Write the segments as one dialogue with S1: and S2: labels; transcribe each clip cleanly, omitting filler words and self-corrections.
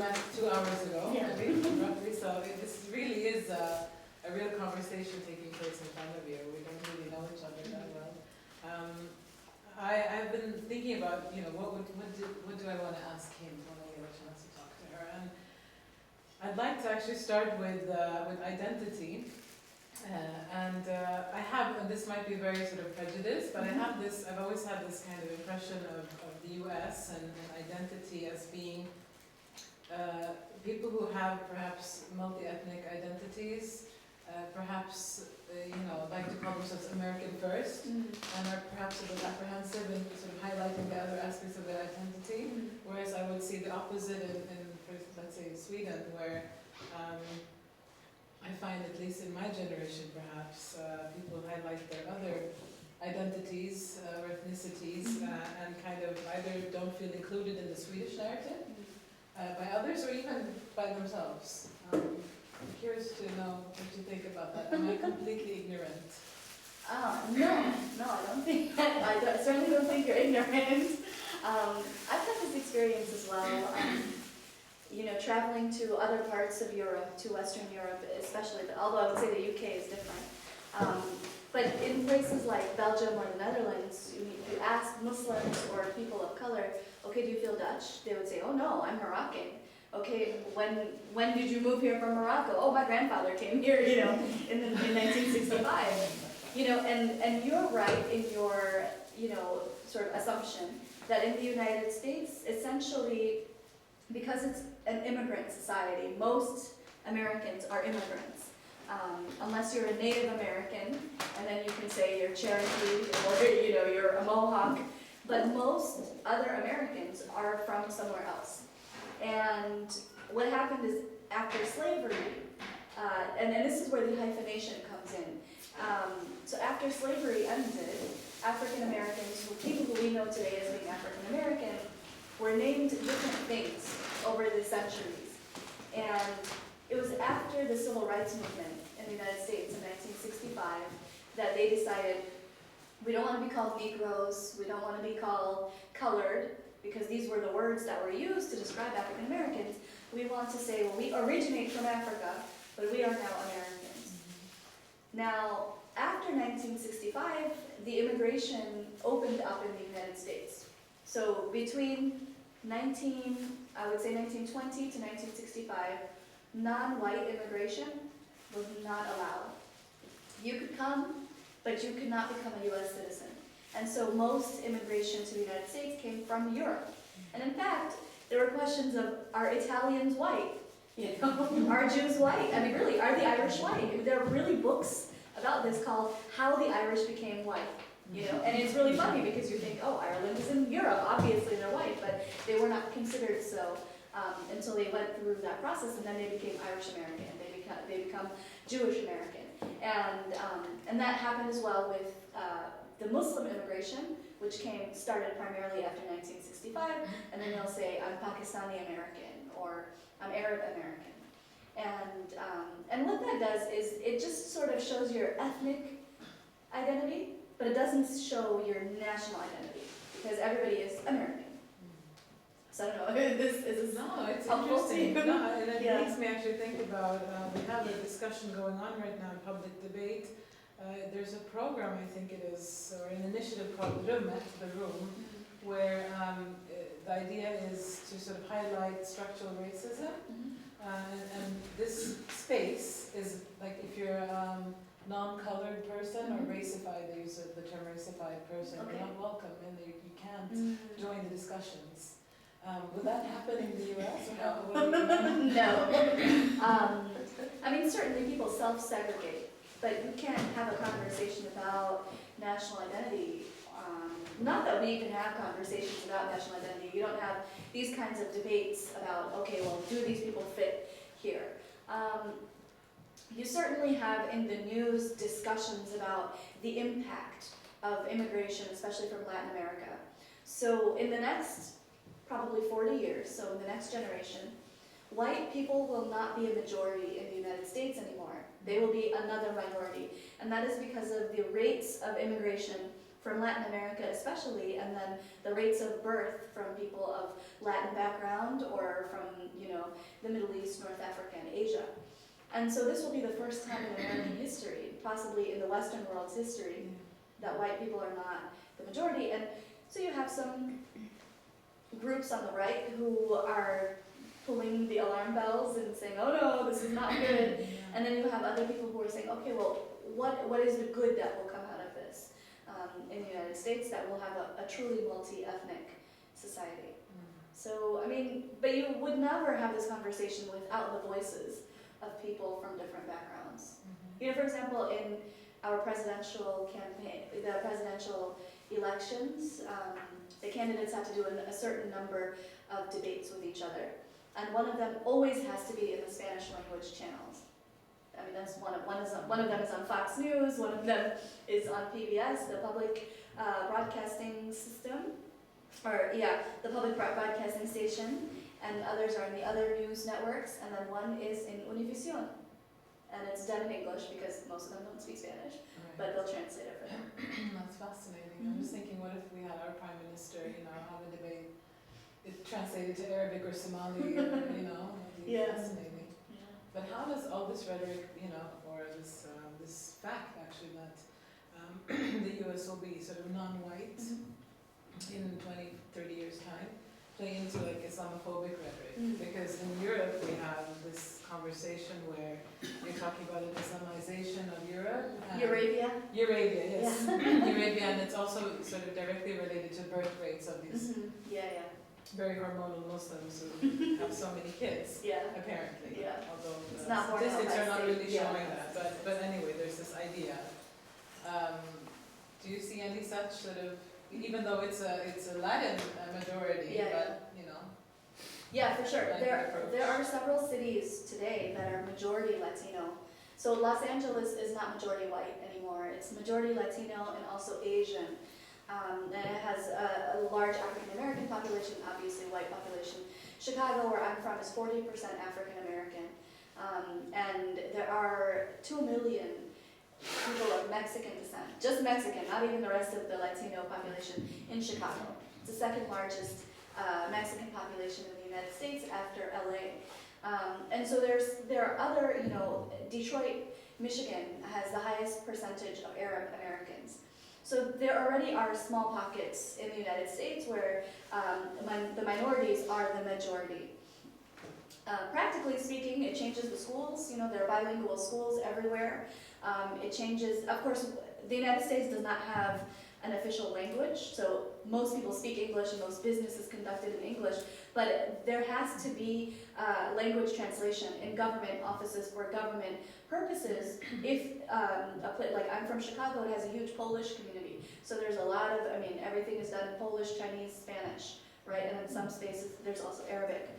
S1: met 2 hours ago,
S2: Yeah.
S1: roughly, so this really is a real conversation taking place in front of you. We don't really know each other that well. I've been thinking about, what do I want to ask him when I get a chance to talk to her, and I'd like to actually start with identity. I have, and this might be very sort of prejudiced, but I've always had this kind of impression of the US and identity as being people who have perhaps multi-ethnic identities, perhaps, like to call themselves American first, and are perhaps a bit apprehensive in sort of highlighting the other aspects of their identity, whereas I would see the opposite in let's say, Sweden, where I find, at least in my generation perhaps, people highlight their other identities or ethnicities and kind of either don't feel included in the Swedish narrative by others or even by themselves. I'm curious to know what you think about that. Am I completely ignorant?
S2: No, I don't think that. I certainly don't think you're ignorant. I've had this experience as well. Traveling to other parts of Europe, to Western Europe especially, but although I would say the UK is different. But in places like Belgium or the Netherlands, you ask Muslims or people of color, okay, do you feel Dutch? They would say, oh no, I'm Moroccan. Okay, when did you move here from Morocco? Oh, my grandfather came here, in 1965. And you're right in your, sort of assumption that in the United States, essentially, because it's an immigrant society, most Americans are immigrants. Unless you're a Native American, and then you can say you're Cherokee or you're a Mohawk, but most other Americans are from somewhere else. And what happened is after slavery, and this is where the hyphenation comes in. So after slavery ended, African Americans, people who we know today as being African American, were named different things over the centuries. And it was after the Civil Rights Movement in the United States in 1965 that they decided, we don't want to be called Negroes, we don't want to be called colored, because these were the words that were used to describe African Americans. We want to say, well, we originate from Africa, but we are now Americans.
S1: Mm-hmm.
S2: Now, after 1965, the immigration opened up in the United States. So between I would say 1920 to 1965, non-white immigration was not allowed. You could come, but you could not become a US citizen. And so most immigration to the United States came from Europe. And in fact, there were questions of, are Italians white? Are Jews white? I mean, really, are the Irish white? There are really books about this called How the Irish Became White. And it's really funny because you think, oh, Ireland is in Europe, obviously they're white, but they were not considered so until they went through that process, and then they became Irish American, they become Jewish American. And that happened as well with the Muslim immigration, which started primarily after 1965, and then they'll say, I'm Pakistani American, or I'm Arab American. And what that does is it just sort of shows your ethnic identity, but it doesn't show your national identity, because everybody is American. So I don't know, is
S1: No, it's
S2: helpful to you?
S1: interesting. No, and it makes me actually think about, we have a discussion going on right now in public debate. There's a program, I think it is, or an initiative called Rummet, the Room, where the idea is to sort of highlight structural racism. And this space is like, if you're a non-colored person or racified, they use the term racified person, you're not welcome and you can't join the discussions. Would that happen in the US? Or
S2: No. I mean, certainly people self-segregate, but you can't have a conversation about national identity. Not that we even have conversations about national identity. You don't have these kinds of debates about, okay, well, do these people fit here? You certainly have in the news discussions about the impact of immigration, especially from Latin America. So in the next probably 40 years, so in the next generation, white people will not be a majority in the United States anymore. They will be another minority. And that is because of the rates of immigration from Latin America especially, and then the rates of birth from people of Latin background or from, the Middle East, North Africa, and Asia. And so this will be the first time in American history, possibly in the Western world's history, that white people are not the majority. And so you have some groups on the right who are pulling the alarm bells and saying, oh no, this is not good. And then you have other people who are saying, okay, well, what is the good that will come out of this in the United States that will have a truly multi-ethnic society? So, I mean, but you would never have this conversation without the voices of people from different backgrounds. For example, in our presidential campaign, the presidential elections, the candidates have to do a certain number of debates with each other. And one of them always has to be in the Spanish language channels. I mean, that's one of them is on Fox News, one of them is on PBS, the public broadcasting system, the public broadcasting station, and others are in the other news networks, and then one is in Univision. And it's done in English because most of them don't speak Spanish, but they'll translate it for them.
S1: That's fascinating. I'm just thinking, what if we had our Prime Minister, have a debate, it translated to Arabic or Somali, it'd be fascinating.
S2: Yeah.
S1: But how does all this rhetoric, or this fact actually that the US will be sort of non-white in 20, 30 years' time, play into like Islamophobic rhetoric? Because in Europe we have this conversation where you're talking about an Islamization of Europe.
S2: Eurabia,
S1: yes. Eurabia, and it's also sort of directly related to birth rates of these very hormonal Muslims who have so many kids, apparently. Although
S2: it's not
S1: statistics are not really showing that. But anyway, there's this idea. Do you see any such sort of, even though it's a Latin majority, but
S2: Yeah, for sure. There are several cities today that are majority Latino. So Los Angeles is not majority white anymore. It's majority Latino and also Asian. And it has a large African American population, obviously white population. Chicago, where I'm from, is 40% African American. And there are 2 million people of Mexican descent, just Mexican, not even the rest of the Latino population in Chicago. It's the second largest Mexican population in the United States after LA. And so there are other, Detroit, Michigan has the highest percentage of Arab Americans. So there already are small pockets in the United States where the minorities are the majority. Practically speaking, it changes the schools. There are bilingual schools everywhere. It changes, of course, the United States does not have an official language, so most people speak English and most business is conducted in English, but there has to be language translation in government offices for government purposes. If like I'm from Chicago, it has a huge Polish community, so there's a lot of, everything is done in Polish, Chinese, Spanish, right? And in some spaces there's also Arabic.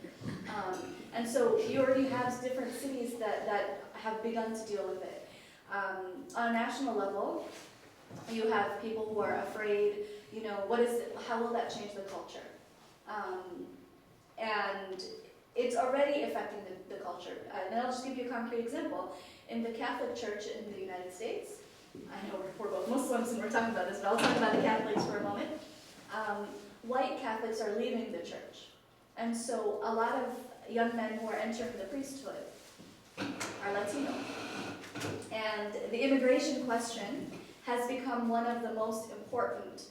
S2: And so you already have different cities that have begun to deal with it. On a national level, you have people who are afraid, how will that change the culture? And it's already affecting the culture. And I'll just give you a concrete example. In the Catholic Church in the United States, I know we're both Muslims and we're talking about this, but I'll talk about the Catholics for a moment. White Catholics are leaving the church. And so a lot of young men who are entering the priesthood are Latino. And the immigration question has become one of the most important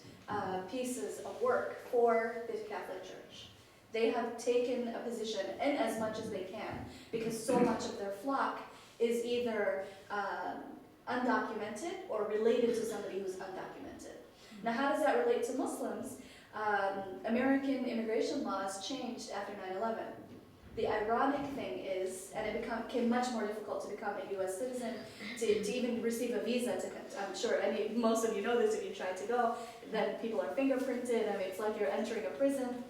S2: pieces of work for the Catholic Church. They have taken a position, in as much as they can, because so much of their flock is either undocumented or related to somebody who's undocumented. Now, how does that relate to Muslims? American immigration laws changed after 9/11. The ironic thing is, and it became much more difficult to become a U.S. citizen, to even receive a visa. I'm sure most of you know this if you try to go, that people are fingerprinted. It's like you're entering a prison.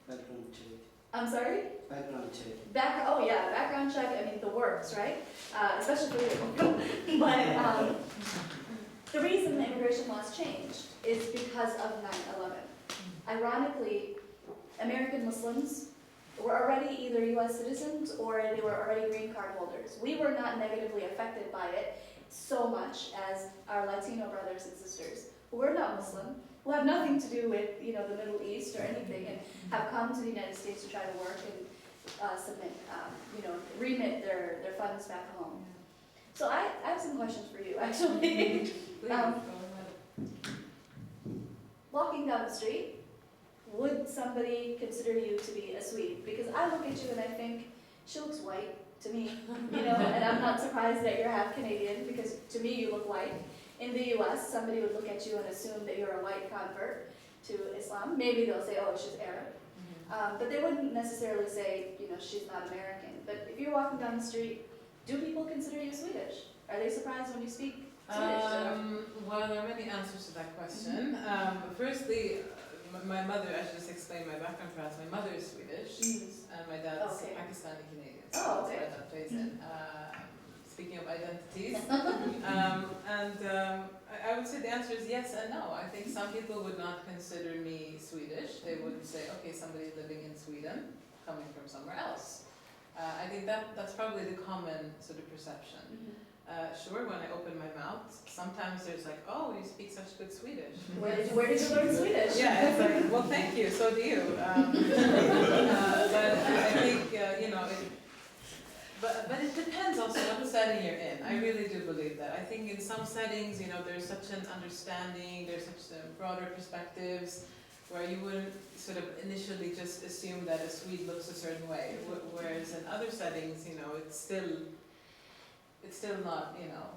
S3: Background check.
S2: I'm sorry?
S3: Background check.
S2: Background check, the works, right? Especially for you. But the reason the immigration laws changed is because of 9/11. Ironically, American Muslims were already either U.S. citizens or they were already green card holders. We were not negatively affected by it so much as our Latino brothers and sisters who are not Muslim, who have nothing to do with, you know, the Middle East or anything, and have come to the United States to try to work and submit, you know, remit their funds back home. So I have some questions for you, actually.
S1: Please, go ahead.
S2: Walking down the street, would somebody consider you to be a Swede? Because I look at you and I think, she looks white to me, you know, and I'm not surprised that you're half Canadian, because to me you look white. In the US, somebody would look at you and assume that you're a white convert to Islam. Maybe they'll say, oh, she's Arab. But they wouldn't necessarily say, you know, she's not American. But if you're walking down the street, do people consider you Swedish? Are they surprised when you speak Swedish?
S1: Well, there are many answers to that question. Firstly, my mother, I should just explain my background perhaps. My mother is Swedish, and my dad's
S2: Okay.
S1: Pakistani Canadian. So
S2: Oh, okay.
S1: that's where that plays in. Speaking of identities, I would say the answer is yes and no. I think some people would not consider me Swedish. They would say, okay, somebody living in Sweden, coming from somewhere else. I think that's probably the common sort of perception. Sure, when I open my mouth, sometimes there's like, oh, you speak such good Swedish.
S2: Where did you learn Swedish?
S1: Yeah, it's like, well, thank you, so do you. But I think, you know, but it depends also what the setting you're in. I really do believe that. I think in some settings, you know, there's such an understanding, there's such broader perspectives, where you wouldn't sort of initially just assume that a Swede looks a certain way. Whereas in other settings, you know, it's still not, you know,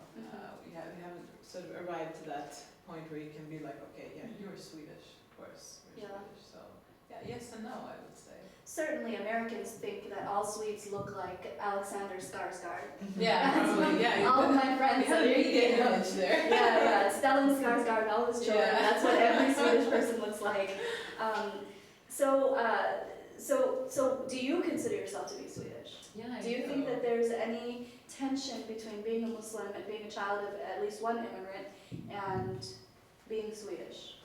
S1: we haven't sort of arrived to that point where you can be like, okay, yeah, you're Swedish, of course, we're Swedish. So, yeah, yes and no, I would say.
S2: Certainly Americans think that all Swedes look like Alexander Skarsgård.
S1: Yeah, probably, yeah.
S2: All of my friends
S1: You have a media image there.
S2: Yeah, Stellan Skarsgård and all his children.
S1: Yeah.
S2: That's what every Swedish person looks like. So do you consider yourself to be Swedish?
S1: Yeah, I
S2: Do you think that there's any tension between being a Muslim and being a child of at least one immigrant and being Swedish?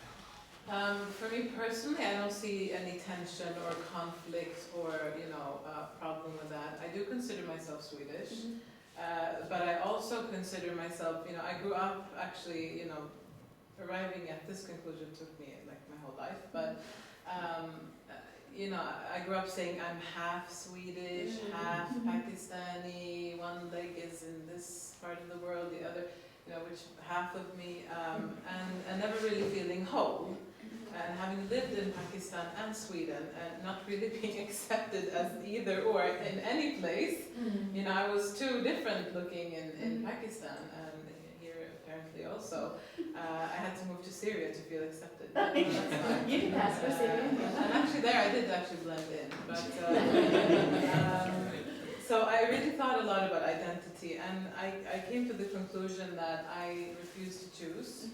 S1: For me personally, I don't see any tension or conflict or, you know, problem with that. I do consider myself Swedish, but I also consider myself, you know, I grew up actually, you know, arriving at this conclusion took me like my whole life, but you know, I grew up saying I'm half Swedish, half Pakistani, one leg is in this part of the world, the other, you know, which half of me, and never really feeling whole. And having lived in Pakistan and Sweden and not really being accepted as either or in any place, you know, I was too different looking in Pakistan and here apparently also. I had to move to Syria to feel accepted.
S2: You can pass for Syrian.
S1: And actually there I did actually blend in. But, so I really thought a lot about identity, and I came to the conclusion that I refuse to choose.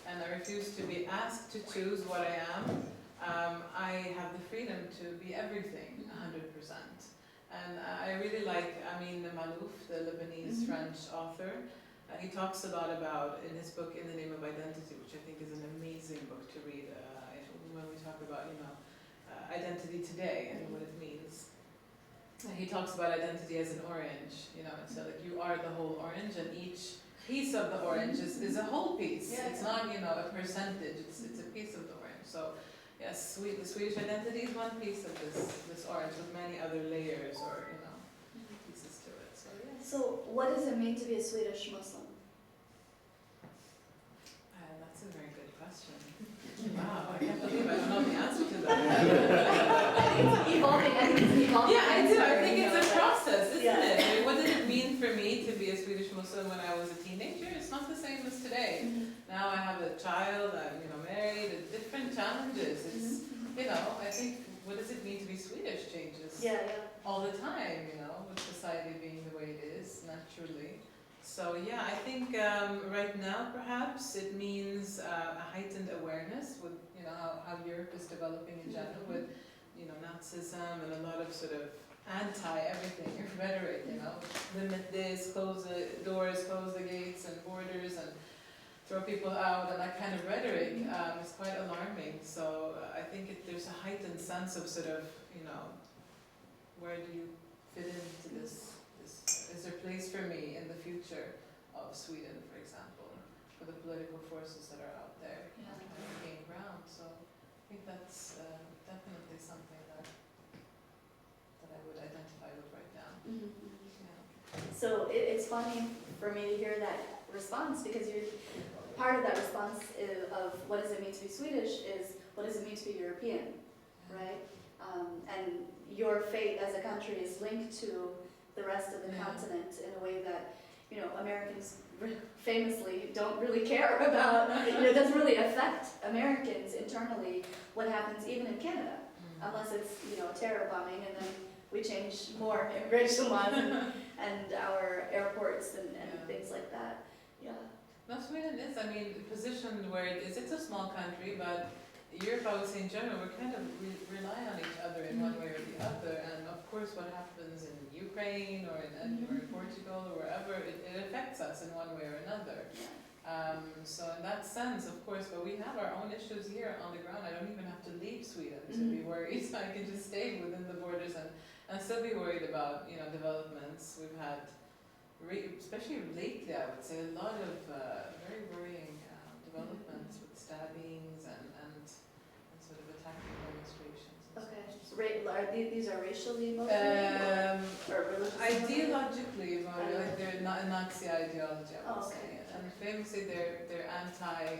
S1: And I refuse to be asked to choose what I am. I have the freedom to be everything, 100%. And I really like Amin Malouf, the Lebanese-French author. He talks a lot about, in his book, In the Name of Identity, which I think is an amazing book to read when we talk about, you know, identity today and what it means. And he talks about identity as an orange, you know, so like you are the whole orange, and each piece of the orange is a whole piece.
S2: Yeah.
S1: It's not, you know, a percentage, it's a piece of the orange. So yes, the Swedish identity is one piece of this orange with many other layers or, you know, pieces to it. So yes.
S2: So what does it mean to be a Swedish Muslim?
S1: That's a very good question. Wow, I can't believe I don't know the answer to that.
S2: I think it's evolving.
S1: Yeah, I do. I think it's a process, isn't
S2: Yeah.
S1: it? I mean, what did it mean for me to be a Swedish Muslim when I was a teenager? It's not the same as today. Now I have a child, I'm, you know, married, different challenges. It's, you know, I think, what does it mean to be Swedish changes all the time, you know, with society being the way it is, naturally. So yeah, I think right now perhaps it means a heightened awareness with, you know, how Europe is developing in general with, you know, Nazism and a lot of sort of anti-everything rhetoric, you know, limit this, close the doors, close the gates and borders and throw people out, and that kind of rhetoric is quite alarming. So I think there's a heightened sense of sort of, you know, where do you fit into this, is there place for me in the future? of Sweden, for example, for the political forces that are out there
S2: Yeah.
S1: trying to gain ground. So I think that's definitely something that I would identify with right now.
S2: Mhm.
S1: Yeah.
S2: So it's funny for me to hear that response, because part of that response of what does it mean to be Swedish is what does it mean to be European, right? And your fate as a country is linked to the rest of the
S1: Yeah.
S2: continent in a way that, Americans famously don't really care about. It doesn't really affect Americans internally what happens even in Canada, unless it's, a terror bombing, and then we change more immigration laws and our airports and
S1: Yeah.
S2: things like that. Yeah.
S1: No, Sweden is, positioned where it's a small country, but Europe, I would say in general, we kind of rely on each other in one way or the other. And of course, what happens in Ukraine or in Portugal or wherever, it affects us in one way or another. So in that sense, of course, but we have our own issues here on the ground. I don't even have to leave Sweden to be worried. I can just stay within the borders and still be worried about, developments. We've had, especially lately, I would say, a lot of very worrying developments with stabbings and sort of attacking demonstrations. And
S2: Okay.
S1: so.
S2: These are racially motivated or religiously motivated?
S1: Ideologically, like they're not a Nazi ideology, I would
S2: Oh,
S1: say.
S2: okay.
S1: And famously, they're anti.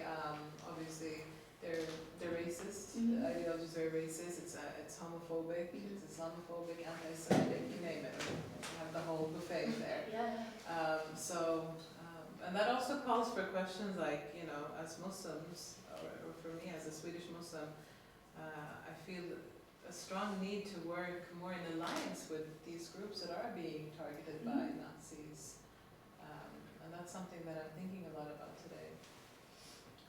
S1: Obviously, they're racist.
S2: Mhm.
S1: The ideology is very racist. It's homophobic.
S2: Mhm.
S1: It's Islamophobic, anti-Semitic. You name it. You have the whole buffet there.
S2: Yeah.
S1: And that also calls for questions like, as Muslims, or for me as a Swedish Muslim, I feel a strong need to work more in alliance with these groups that are being targeted by Nazis. And that's something that I'm thinking a lot about today.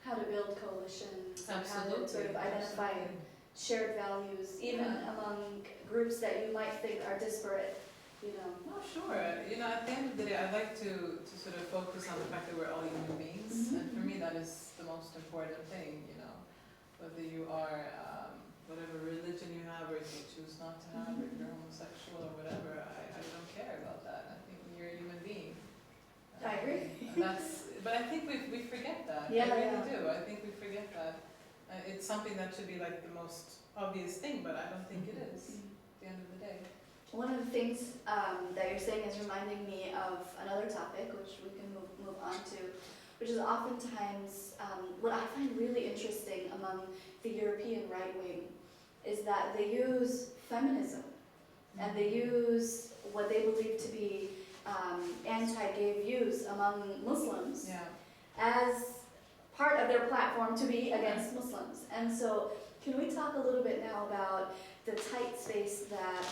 S2: How to build coalitions, and how
S1: Absolutely.
S2: to sort of identify
S1: absolutely.
S2: shared values, even
S1: Yeah.
S2: among groups that you might think are disparate,
S1: No, sure. At the end of the day, I'd like to sort of focus on the fact that we're all human beings, and for me, that is the most important thing. Whether you are whatever religion you have, or if you choose not to have, or if you're homosexual or whatever, I don't care about that. I think you're a human being.
S2: I agree.
S1: But I think we forget that.
S2: Yeah,
S1: I really
S2: yeah.
S1: do. I think we forget that. It's something that should be like the most obvious thing, but I don't think it is. At the end of the day.
S2: One of the things that you're saying is reminding me of another topic, which we can move on to, which is oftentimes what I find really interesting among the European right wing is that they use feminism and they use what they believe to be anti-gay views among Muslims
S1: Yeah.
S2: as part of their platform to be against Muslims. And so can we talk a little bit now about the tight space that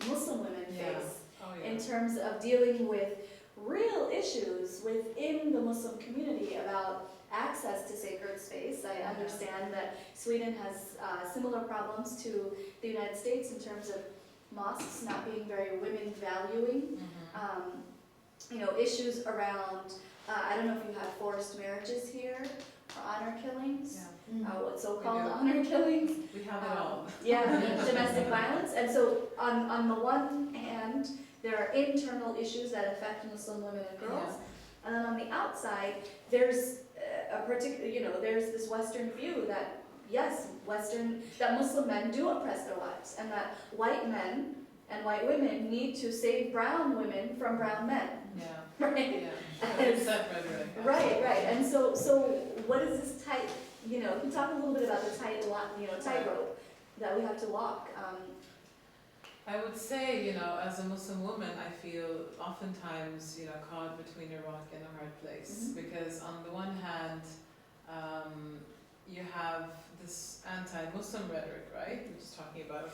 S2: Muslim women face
S1: Oh, yeah.
S2: in terms of dealing with real issues within the Muslim community about access to sacred space? I understand that Sweden has similar problems to the United States in terms of mosques not being very women valuing. Issues around, I don't know if you have forced marriages here or honor killings.
S1: Yeah.
S2: What so-called
S1: We do.
S2: honor killings.
S1: We have it all.
S2: Yeah, domestic violence. And so on the one hand, there are internal issues that affect Muslim women and girls. And then on the outside, there's a particular, there's this Western view that, yes, that Muslim men do oppress their wives, and that white men and white women need to save brown women from brown men.
S1: Yeah.
S2: Right?
S1: Yeah. It's that rhetoric.
S2: Right. And so what is this tight, can you talk a little bit about the tightrope that we have to walk?
S1: I would say, as a Muslim woman, I feel oftentimes, caught between a rock and a hard place. Because on the one hand, you have this anti-Muslim rhetoric, right? Which is talking about,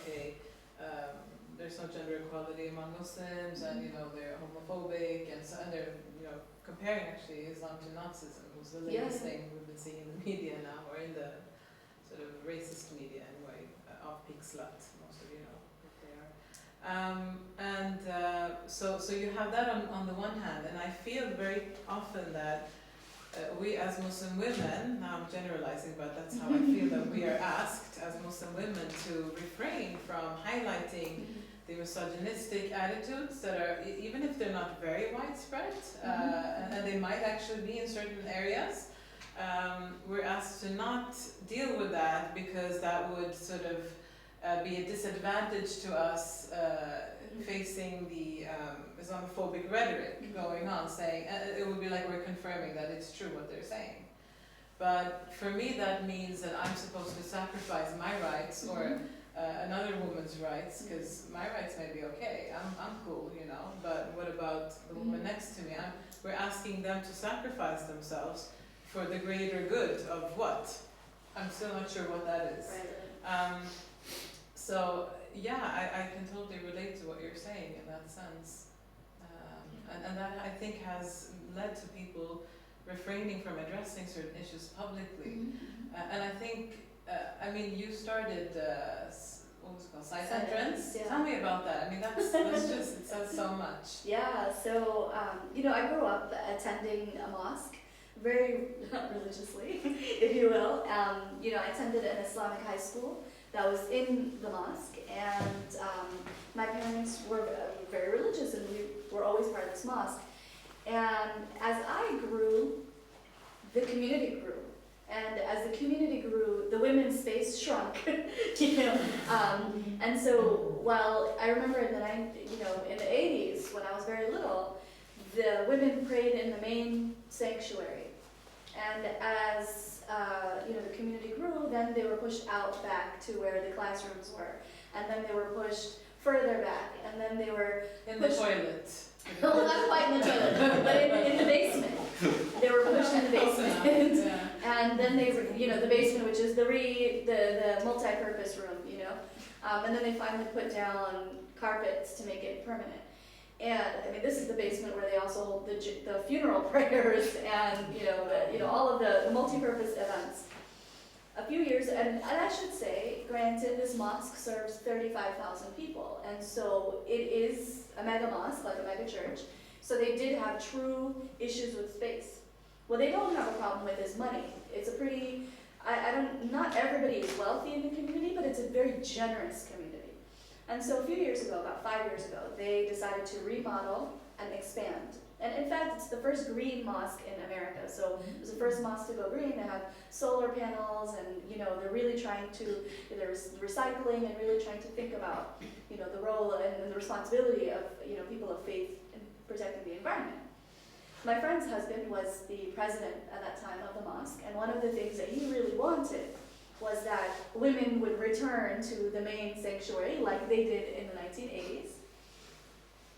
S1: there's no gender equality among Muslims, and they're homophobic, and they're comparing actually Islam to Nazism, who's the latest thing we've been seeing in the media now, or in the sort of racist media anyway. Off-peak slut, most of you know what they are. So you have that on the one hand, and I feel very often that we as Muslim women, now I'm generalizing, but that's how I feel that we are asked as Muslim women to refrain from highlighting the misogynistic attitudes that are, even if they're not very widespread, and they might actually be in certain areas, we're asked to not deal with that because that would sort of be a disadvantage to us facing the Islamophobic rhetoric going on, saying, it would be like we're confirming that it's true what they're saying. But for me that means that I'm supposed to sacrifice my rights or another woman's rights, because my rights may be okay, I'm cool, you know, but what about the woman next to me? We're asking them to sacrifice themselves for the greater good of what? I'm still not sure what that is.
S2: Right.
S1: So yeah, I can totally relate to what you're saying in that sense. And that I think has led to people refraining from addressing certain issues publicly. And I think, I mean, you started, what was it called, Side Entrance?
S2: Yeah.
S1: Tell me about that. I mean, that's just, it says so much.
S2: Yeah, so, you know, I grew up attending a mosque, very religiously, if you will. You know, I attended an Islamic high school that was in the mosque, and my parents were very religious, and we were always part of this mosque. And as I grew, the community grew. And as the community grew, the women's space shrunk, you know. And so, while I remember in the 80s, when I was very little, the women prayed in the main sanctuary. And as the community grew, then they were pushed out back to where the classrooms were, and then they were pushed further back, and then they were
S1: in the toilet.
S2: No, not quite in the toilet, but in the basement. They were pushed in the basement, and then they, the basement, which is the multi-purpose room, and then they finally put down carpets to make it permanent. And I mean, this is the basement where they also hold the funeral prayers and all of the multi-purpose events. A few years, and I should say, granted, this mosque serves 35,000 people, and so it is a mega mosque, like a mega church. So they did have true issues with space. What they don't have a problem with is money. It's a pretty, not everybody is wealthy in the community, but it's a very generous community. And so a few years ago, about 5 years ago, they decided to remodel and expand. And in fact, it's the first green mosque in America. So it was the first mosque to go green. They have solar panels, and they're really trying to, they're recycling and really trying to think about the role and the responsibility of people of faith in protecting the environment. My friend's husband was the president at that time of the mosque, and one of the things that he really wanted was that women would return to the main sanctuary like they did in the 1980s.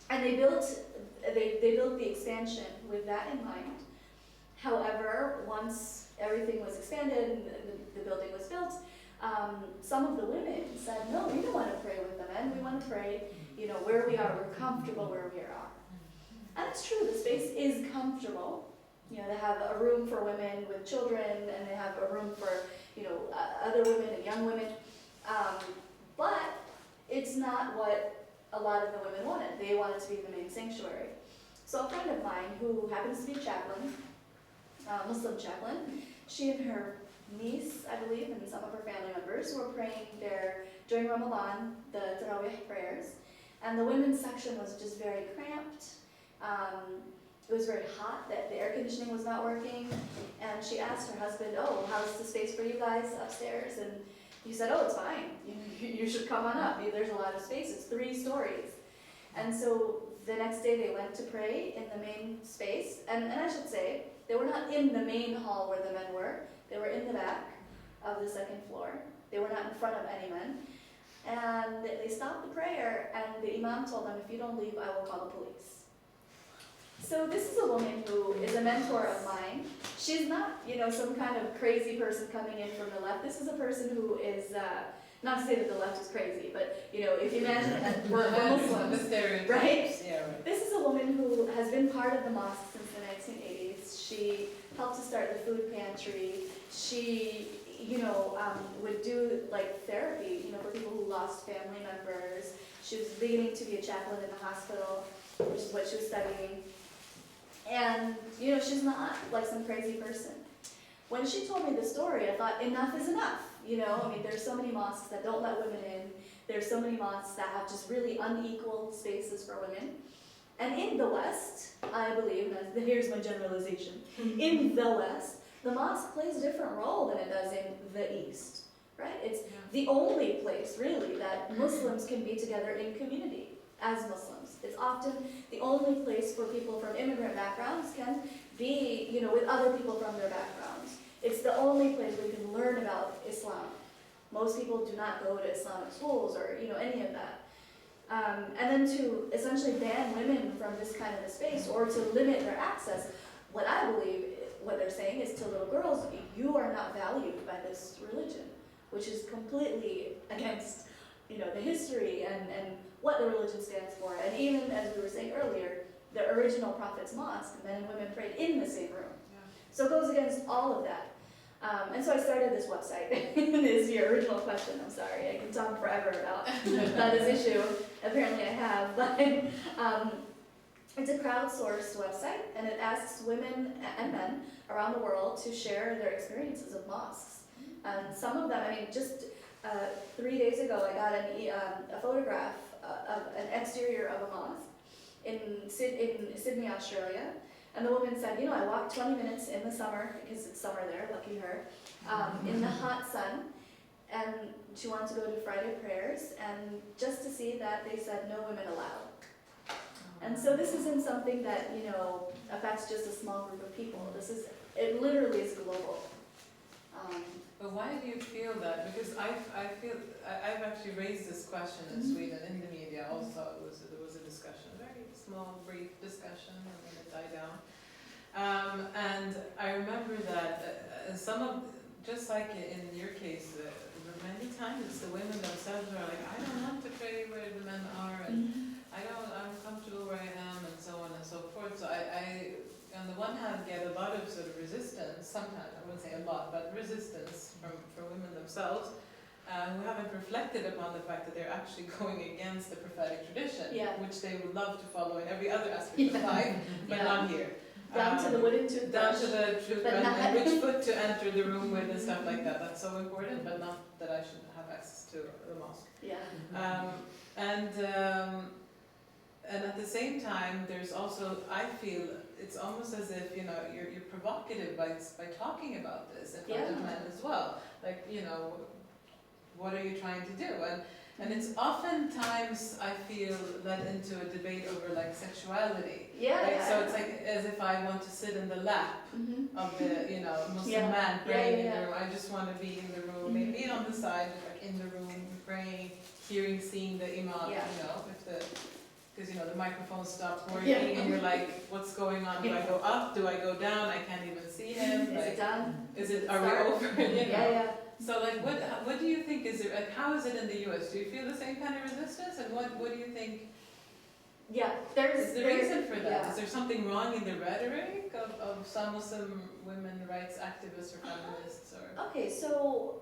S2: And they built the expansion with that in mind. However, once everything was expanded and the building was built, some of the women said, no, we don't want to pray with the men. We want to pray, where we are. We're comfortable where we are. And it's true, the space is comfortable. They have a room for women with children, and they have a room for, other women and young women. But it's not what a lot of the women wanted. They wanted to be the main sanctuary. So a friend of mine who happens to be a chaplain, Muslim chaplain, she and her niece, I believe, and some of her family members were praying there during Ramadan, the Tarawih prayers. And the women's section was just very cramped. It was very hot, that the air conditioning was not working. And she asked her husband, oh, how's the space for you guys upstairs? And he said, oh, it's fine. You should come on up. There's a lot of space. It's 3 stories. And so the next day they went to pray in the main space. And I should say, they were not in the main hall where the men were. They were in the back of the 2nd floor. They were not in front of any men. And they stopped the prayer, and the imam told them, if you don't leave, I will call the police. So this is a woman who is a mentor of mine. She's not, some kind of crazy person coming in from the left. This is a person who is, not to say that the left is crazy, but, if you imagine that we're Muslims, right?
S1: Yeah, right.
S2: This is a woman who has been part of the mosque since the 1980s. She helped to start the food pantry. She, would do like therapy, for people who lost family members. She was beginning to be a chaplain in the hospital, which is what she was studying. And, she's not like some crazy person. When she told me the story, I thought, enough is enough. There's so many mosques that don't let women in. There's so many mosques that have just really unequal spaces for women. And in the West, I believe, and here's my generalization, in the West, the mosque plays a different role than it does in the East, right? It's the only place, really, that Muslims can be together in community as Muslims. It's often the only place where people from immigrant backgrounds can be, you know, with other people from their backgrounds. It's the only place where you can learn about Islam. Most people do not go to Islamic schools or, you know, any of that. And then to essentially ban women from this kind of a space or to limit their access, what I believe, what they're saying is to little girls, you are not valued by this religion, which is completely against, you know, the history and what the religion stands for. And even as we were saying earlier, the original Prophet's mosque, men and women prayed in the same room.
S1: Yeah.
S2: So it goes against all of that. And so I started this website. This is your original question, I'm sorry. I can talk forever about this issue. Apparently I have, but it's a crowdsourced website, and it asks women and men around the world to share their experiences of mosques. And some of them, I mean, just 3 days ago I got a photograph of an exterior of a mosque in Sydney, Australia. And the woman said, you know, I walked 20 minutes in the summer, because it's summer there, lucky her, in the hot sun, and she wanted to go to Friday prayers, and just to see that, they said no women allowed. And so this isn't something that, you know, affects just a small group of people. It literally is global.
S1: But why do you feel that? Because I've actually raised this question in Sweden, in the media also. There was a discussion, a very small, brief discussion, and then it died down. And I remember that just like in your case, many times it's the women themselves who are like, I don't want to pray where the men are, and I'm comfortable where I am, and so on and so forth. So I on the one hand, get a lot of sort of resistance, sometimes, I wouldn't say a lot, but resistance from women themselves, who haven't reflected upon the fact that they're actually going against the prophetic tradition, which they would love to follow in every other aspect of life, but not here.
S2: Down to the wooden toothbrush.
S1: Down to the toothbrush, and which foot to enter the room with and stuff like that. That's so important, but not that I should have access to the mosque. And at the same time, there's also, I feel, it's almost as if, you know, you're provocative by talking about this in front of men as well. Like, you know, what are you trying to do? And it's oftentimes, I feel, led into a debate over like sexuality. So it's like as if I want to sit in the lap of the, you know, Muslim man praying in the room. I just want to be in the room, maybe on the side, but like in the room, praying, hearing, seeing the imam, you know, because you know the microphone stops working and you're like, what's going on? Do I go up? Do I go down? I can't even see him.
S2: Is it done?
S1: Are we over? You know?
S2: Yeah.
S1: So like, what do you think is there? Like, how is it in the U.S.? Do you feel the same kind of resistance? And what do you think?
S2: There's
S1: the reason for that. Is there something wrong in the rhetoric of some Muslim women rights activists or feminists? Or
S2: okay, so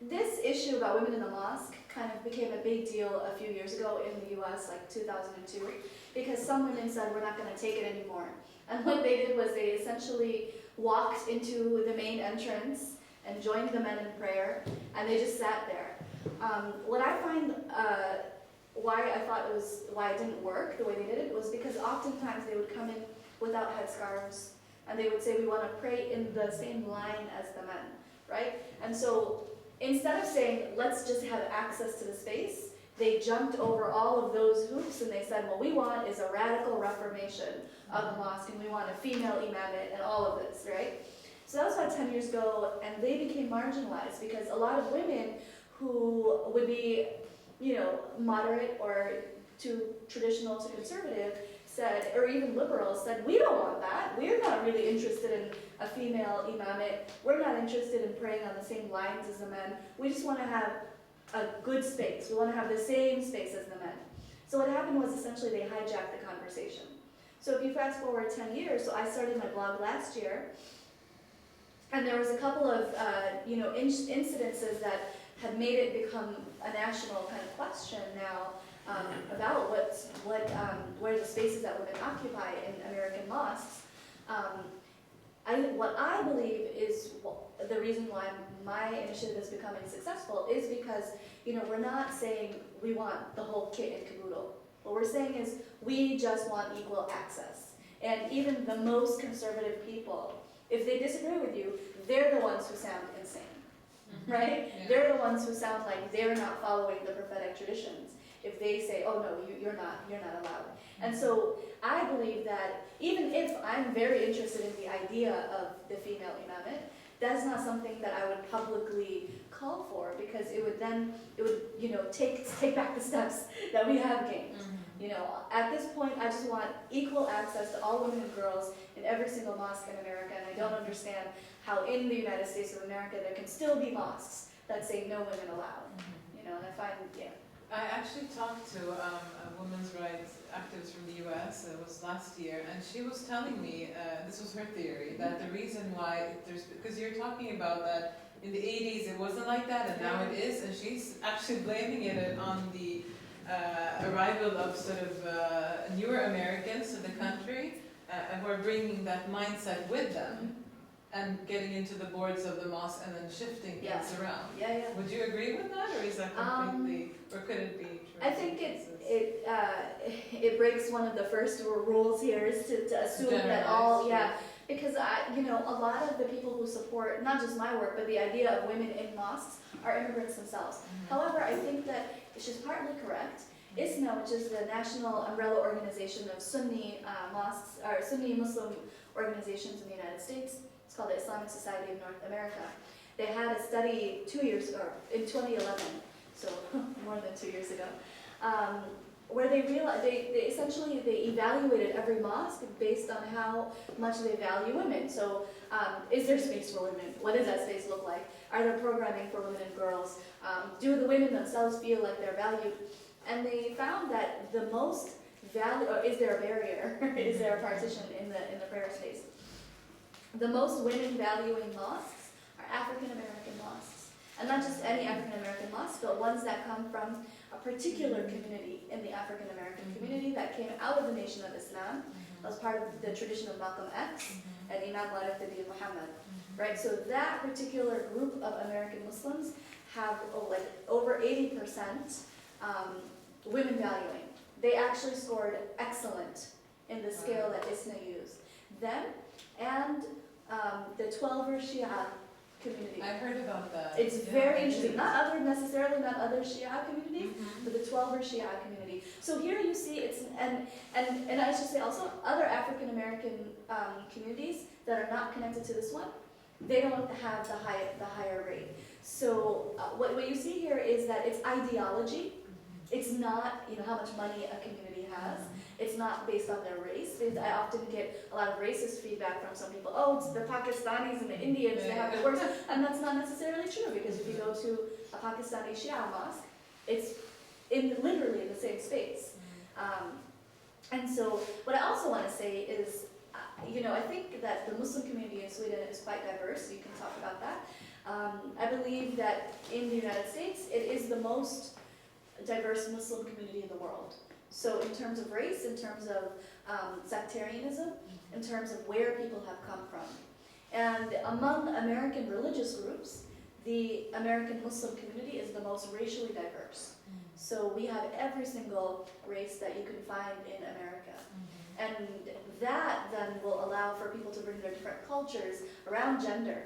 S2: this issue about women in the mosque kind of became a big deal a few years ago in the U.S., like 2002, because some women said we're not going to take it anymore. And what they did was they essentially walked into the main entrance and joined the men in prayer, and they just sat there. What I find, why it didn't work the way they did it, was because oftentimes they would come in without headscarves, and they would say, we want to pray in the same line as the men, right? And so instead of saying, let's just have access to the space, they jumped over all of those hoops and they said, what we want is a radical reformation of the mosque, and we want a female imamate and all of this, right? So that was about 10 years ago, and they became marginalized because a lot of women who would be, you know, moderate or too traditional to conservative said, or even liberals said, we don't want that. We're not really interested in a female imamate. We're not interested in praying on the same lines as the men. We just want to have a good space. We want to have the same space as the men. So what happened was essentially they hijacked the conversation. So if you fast forward 10 years, so I started my blog last year, and there was a couple of incidences that had made it become a national kind of question now about where the spaces that women occupy in American mosques. What I believe is the reason why my initiative is becoming successful is because, we're not saying we want the whole kit and caboodle. What we're saying is we just want equal access. And even the most conservative people, if they disagree with you, they're the ones who sound insane, right?
S1: Yeah.
S2: They're the ones who sound like they're not following the prophetic traditions. If they say, oh no, you're not allowed. And so I believe that even if I'm very interested in the idea of the female imamate, that's not something that I would publicly call for, because it would take back the steps that we have gained. At this point, I just want equal access to all women and girls in every single mosque in America, and I don't understand how in the United States of America there can still be mosques that say no women allowed. And I find,
S1: I actually talked to a women's rights activist from the US, it was last year, and she was telling me, this was her theory, that the reason why because you're talking about that in the 80s it wasn't like that and now it is, and she's actually blaming it on the arrival of sort of newer Americans to the country who are bringing that mindset with them and getting into the boards of the mosque and then shifting things around. Would you agree with that, or is that completely, or could it be true?
S2: I think it breaks one of the first rules here is to assume that all, because a lot of the people who support not just my work but the idea of women in mosques are immigrants themselves. However, I think that she's partly correct. ISNA, which is the National Umbrella Organization of Sunni mosques, or Sunni Muslim organizations in the United States, it's called the Islamic Society of North America. They had a study 2 years ago, in 2011, so more than 2 years ago, where they realized, they essentially evaluated every mosque based on how much they value women. So is there space for women? What does that space look like? Are there programming for women and girls? Do the women themselves feel like they're valued? And they found that the most value, or is there a barrier? Is there a partition in the prayer space? The most women valuing mosques are African American mosques. And not just any African American mosque, but ones that come from a particular community in the African American community that came out of the Nation of Islam, that was part of the tradition of Malcolm X and Imam bin Muhammad. Right? So that particular group of American Muslims have over 80% women valuing. They actually scored excellent in the scale that ISNA used. Them and the 12er Shia community.
S1: I've heard about that.
S2: It's very interesting. Not necessarily other Shia communities, but the 12er Shia community. So here you see it's, and I should say also other African American communities that are not connected to this one, they don't have the higher rate. So what you see here is that it's ideology. It's not how much money a community has. It's not based on their race. I often get a lot of racist feedback from some people. Oh, it's the Pakistanis and the Indians, they have it worse. And that's not necessarily true, because if you go to a Pakistani Shia mosque, it's literally in the same space. And so what I also want to say is, I think that the Muslim community in Sweden is quite diverse. You can talk about that. I believe that in the United States, it is the most diverse Muslim community in the world. So in terms of race, in terms of sectarianism, in terms of where people have come from. And among American religious groups, the American Muslim community is the most racially diverse. So we have every single race that you can find in America. And that then will allow for people to bring their different cultures around gender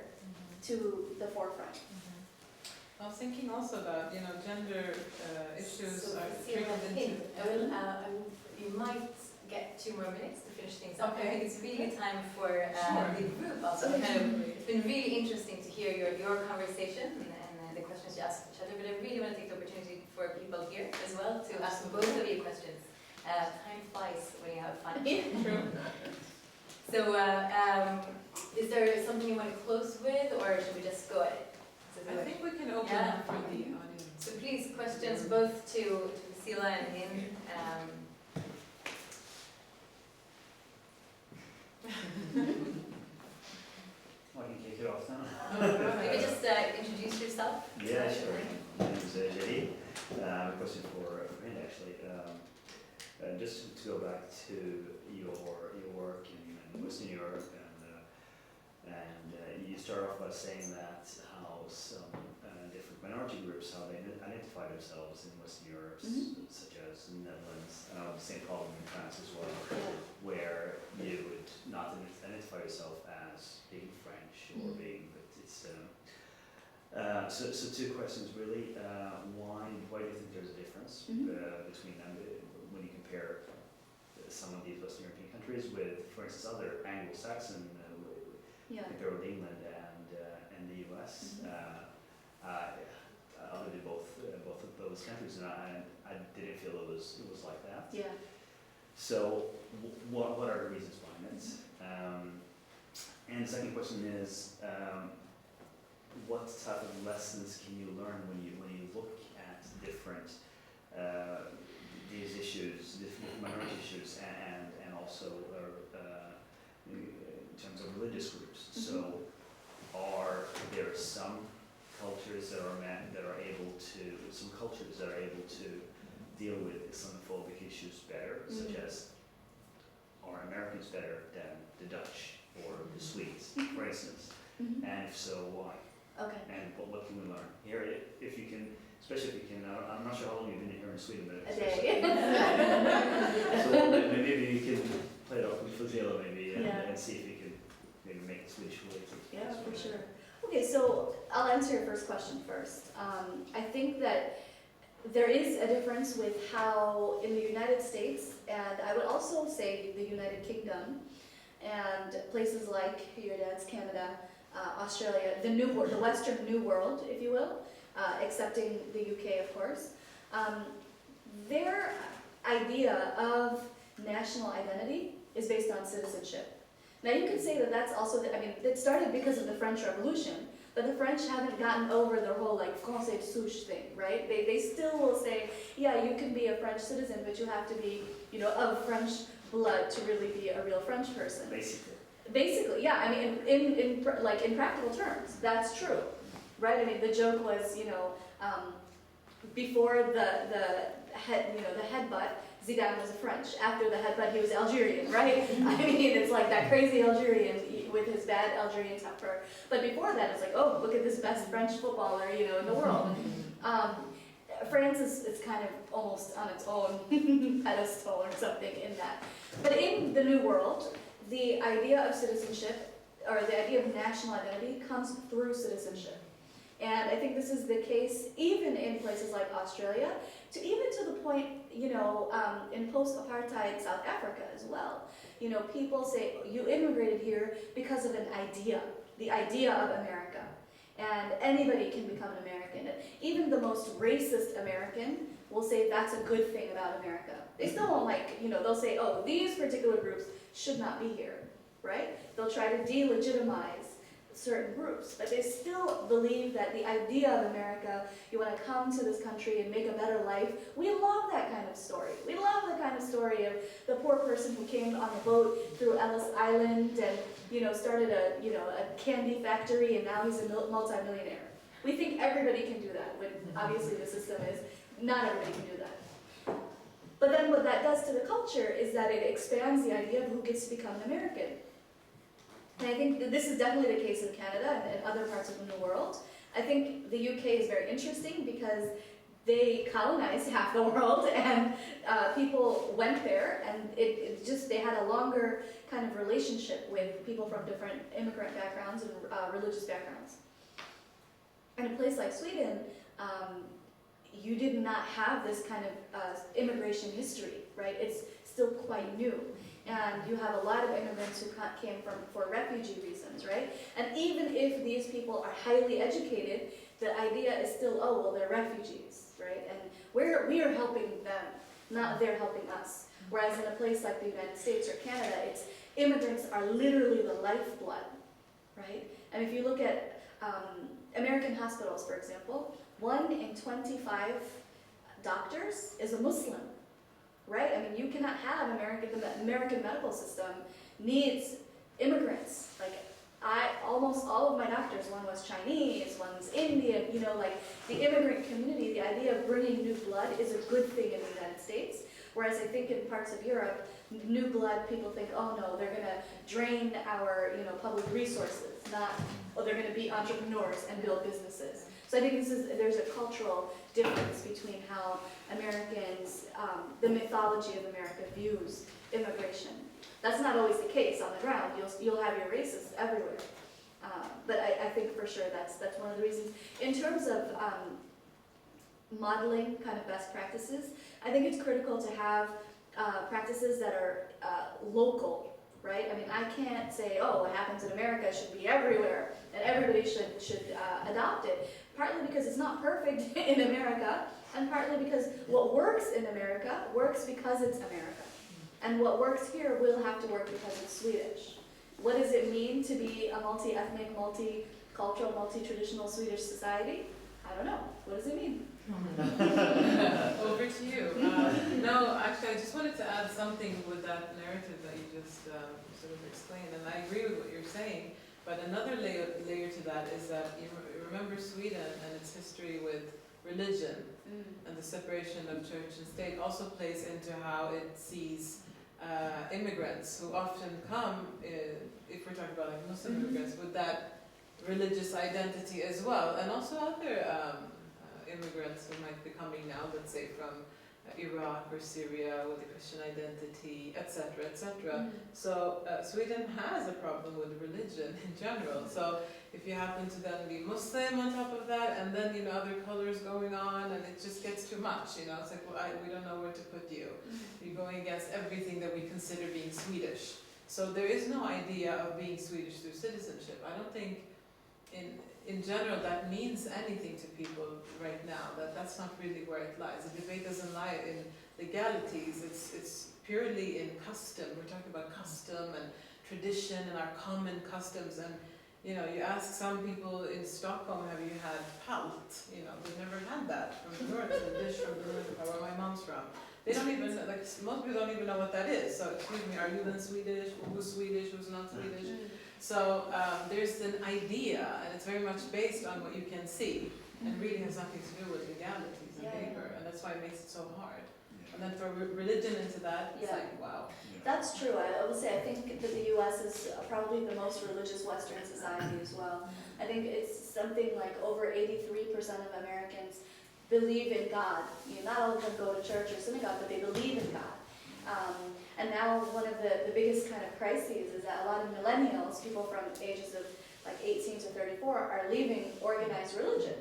S2: to the forefront.
S1: I was thinking also about, gender issues
S4: So,
S1: are
S4: Fazeela,
S1: trickled into.
S4: you might get 2 more minutes to finish things up.
S1: Okay.
S4: I think it's really time for
S1: Sure.
S4: the group also. It's been really interesting to hear your conversation and the questions you asked each other, but I really want to take the opportunity for people here as well to ask both of you questions. Time flies when you have fun.
S1: True.
S4: So, is there something you want to close with, or should we just go at it?
S1: I think we can open up for the audience.
S4: So please, questions both to Fazeela and Hind.
S5: I can kick it off now.
S4: Maybe just introduce yourself.
S5: Yeah, sure. My name is Zaib. A question for Hind, actually. Just to go back to your work in Western Europe, and And you start off by saying that how some different minority groups, how they identify themselves in Western Europe, such as the Netherlands, and I have the same problem in France as well, where you would not identify yourself as being French or being, but it's, so two questions really. Why do you think there's a difference between them when you compare some of these Western European countries with, for instance, other Anglo-Saxon, compare with England and the US? I lived in both of those countries, and I didn't feel it was like that.
S2: Yeah.
S5: So, what are the reasons behind it? And the second question is, what type of lessons can you learn when you look at different these issues, different minority issues, and also in terms of religious groups? So, are there some cultures that are able to deal with Islamophobic issues better, such as, are Americans better than the Dutch or the Swedes, for instance? And if so, why?
S2: Okay.
S5: And what can we learn here? If you can, especially if you can, I'm not sure how long you've been here in Sweden, but
S2: A day.
S5: so maybe you can play it off with Fazeela maybe and see if you can maybe make the Swedish related.
S2: Yeah, for sure. Okay, so I'll answer your first question first. I think that there is a difference with how in the United States, and I would also say the United Kingdom, and places like your dad's Canada, Australia, the Western New World, if you will, excepting the UK, of course, their idea of national identity is based on citizenship. Now you could say that that's also, it started because of the French Revolution, but the French haven't gotten over their whole like Français de souche thing, right? They still will say, yeah, you can be a French citizen, but you have to be, of French blood to really be a real French person. Basically, yeah. I mean, in practical terms, that's true, right? I mean, the joke was, before the headbutt, Zidane was a French. After the headbutt, he was Algerian, right? I mean, it's like that crazy Algerian with his bad Algerian temper. But before that, it's like, oh, look at this best French footballer, in the world. France is kind of almost on its own pedestal or something in that. But in the New World, the idea of citizenship, or the idea of national identity, comes through citizenship. And I think this is the case even in places like Australia, even to the point, in post-apartheid South Africa as well. People say, you immigrated here because of an idea, the idea of America. And anybody can become an American. And even the most racist American will say that's a good thing about America. They still won't they'll say, oh, these particular groups should not be here, right? They'll try to delegitimize certain groups, but they still believe that the idea of America, you want to come to this country and make a better life. We love that kind of story. We love the kind of story of the poor person who came on the boat through Ellis Island and started a candy factory, and now he's a multi-millionaire. We think everybody can do that, when obviously the system is not everybody can do that. But then what that does to the culture is that it expands the idea of who gets to become an American. And I think that this is definitely the case in Canada and other parts of the New World. I think the UK is very interesting because they colonized half the world, and people went there, and they had a longer kind of relationship with people from different immigrant backgrounds and religious backgrounds. In a place like Sweden, you did not have this kind of immigration history, right? It's still quite new. And you have a lot of immigrants who came for refugee reasons, right? And even if these people are highly educated, the idea is still, oh, well, they're refugees, right? And we are helping them, not they're helping us. Whereas in a place like the United States or Canada, it's immigrants are literally the lifeblood, right? And if you look at American hospitals, for example, 1 in 25 doctors is a Muslim. Right? I mean, you cannot have the American medical system needs immigrants. Almost all of my doctors, one was Chinese, one's Indian, the immigrant community, the idea of bringing new blood is a good thing in the United States. Whereas I think in parts of Europe, new blood people think, oh no, they're going to drain our public resources, not, oh, they're going to be entrepreneurs and build businesses. So I think there's a cultural difference between how Americans, the mythology of America views immigration. That's not always the case on the ground. You'll have your racists everywhere. But I think for sure that's one of the reasons. In terms of modeling kind of best practices, I think it's critical to have practices that are local, right? I mean, I can't say, oh, what happens in America should be everywhere and everybody should adopt it. Partly because it's not perfect in America, and partly because what works in America works because it's America. And what works here will have to work because it's Swedish. What does it mean to be a multi-ethnic, multi-cultural, multi-traditional Swedish society? I don't know. What does it mean?
S1: Over to you. No, actually, I just wanted to add something with that narrative that you just sort of explained, and I agree with what you're saying. But another layer to that is that you remember Sweden and its history with religion and the separation of church and state also plays into how it sees immigrants who often come, if we're talking about like Muslim immigrants, with that religious identity as well, and also other immigrants who might be coming now, let's say from Iraq or Syria with a Christian identity, etc., etc. So Sweden has a problem with religion in general. So if you happen to then be Muslim on top of that, and then other colors going on, and it just gets too much. It's like, well, we don't know where to put you. You're going against everything that we consider being Swedish. So there is no idea of being Swedish through citizenship. I don't think in general that means anything to people right now. That's not really where it lies. The debate doesn't lie in legalities. It's purely in custom. We're talking about custom and tradition and our common customs. And you ask some people in Stockholm, have you had palt? They've never had that from the north. The dish from the north, where my mom's from. They don't even most people don't even know what that is. So excuse me, are you then Swedish? Who's Swedish? Who's not Swedish? So there's an idea, and it's very much based on what you can see, and really has nothing to do with legalities and paper, and that's why it makes it so hard. And then for religion into that, it's like, wow.
S2: That's true. I will say I think that the U.S. is probably the most religious Western society as well. I think it's something like over 83% of Americans believe in God. Not all of them go to church or synagogue, but they believe in God. And now one of the biggest kind of crises is that a lot of millennials, people from ages of like 18 to 34, are leaving organized religion.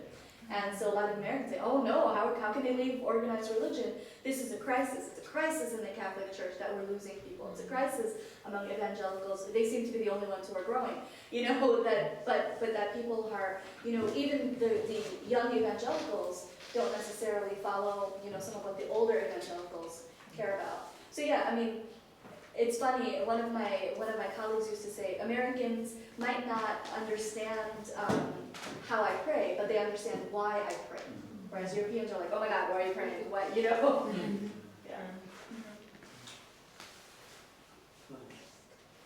S2: And so a lot of Americans say, oh no, how can they leave organized religion? This is a crisis. It's a crisis in the Catholic Church that we're losing people. It's a crisis among evangelicals. They seem to be the only ones who are growing. But that people are, even the young evangelicals don't necessarily follow, some of what the older evangelicals care about. So yeah, I mean, it's funny. One of my colleagues used to say, Americans might not understand how I pray, but they understand why I pray. Whereas Europeans are like, oh my God, why are you praying? What, Yeah.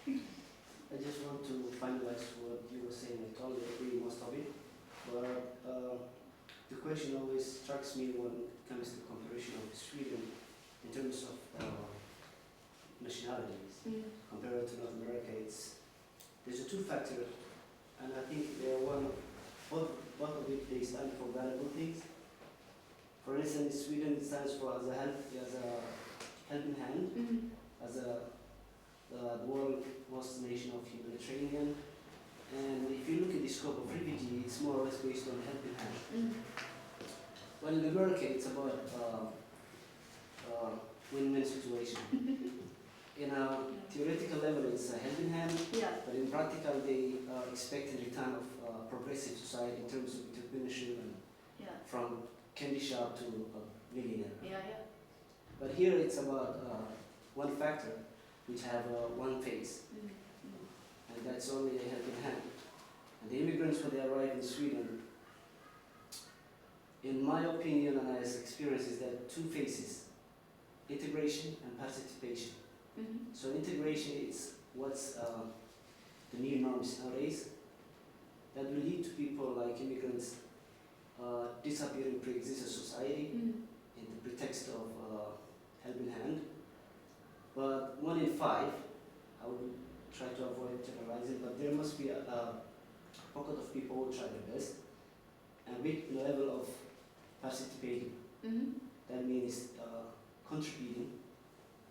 S3: I just want to finalize what you were saying. I totally agree with most of it. But the question always strikes me when it comes to comparison of Sweden in terms of nationalities compared to North America. There's a two factor, and I think they're both of it they stand for valuable things. For instance, Sweden stands for as a helping hand, as the world most nation of humanitarian. And if you look at the scope of refugee, it's more or less based on helping hand. Well, in America, it's about win-win situation. In a theoretical level, it's a helping hand, but in practical, they expect a return of progressive society in terms of entrepreneurship and from candy shop to a millionaire. But here, it's about one factor, which have one face, and that's only a helping hand. And the immigrants, when they arrive in Sweden, in my opinion and as experience, is that two faces: integration and participation. So integration is what's the new norms nowadays that will lead to people like immigrants disappearing pre-existing society in the pretext of helping hand. But 1 in 5, I would try to avoid generalizing, but there must be a pocket of people who try their best. And with the level of participating, that means contributing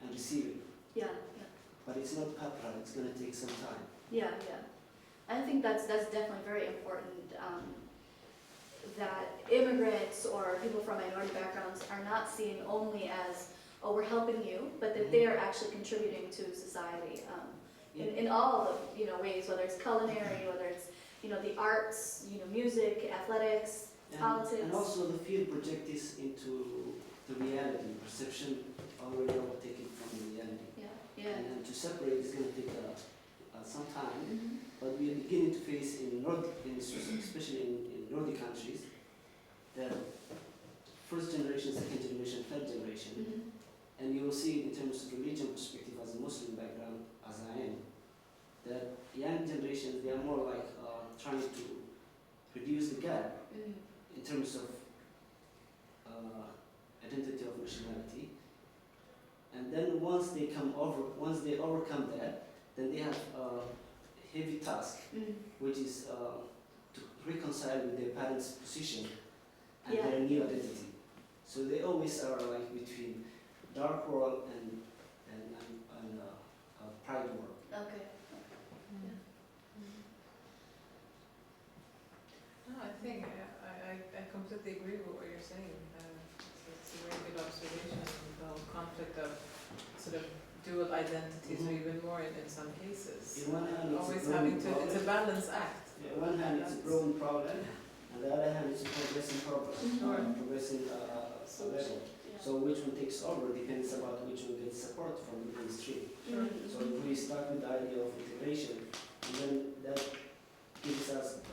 S3: and receiving.
S2: Yeah,
S3: But it's not pipeline, it's going to take some time.
S2: yeah. I think that's definitely very important, that immigrants or people from minority backgrounds are not seen only as, oh, we're helping you, but that they are actually contributing to society in all the ways, whether it's culinary, whether it's the arts, music, athletics, politics.
S3: And also the field project is into the reality, perception already overtaken from the reality.
S2: Yeah.
S3: And to separate is going to take some time, but we are beginning to face especially in Nordic countries, the first generation, second generation, third generation, and you will see it in terms of religion perspective as a Muslim background, as I am, that young generations, they are more like trying to reduce the gap in terms of identity of nationality. And then once they overcome that, then they have a heavy task, which is to reconcile with their parents' position and their new identity. So they always are like between dark world and pride world.
S2: Okay.
S1: No, I think I completely agree with what you're saying. It's a very good observation. The whole conflict of sort of dual identities, or even more in some cases.
S3: In one hand,
S1: Always having to, it's a balance act.
S3: On one hand, it's a growing problem, and the other hand, it's a progressing problem, progressing level. So which one takes over depends about which one gets support from the mainstream. So if we start with the idea of integration, and then that gives us a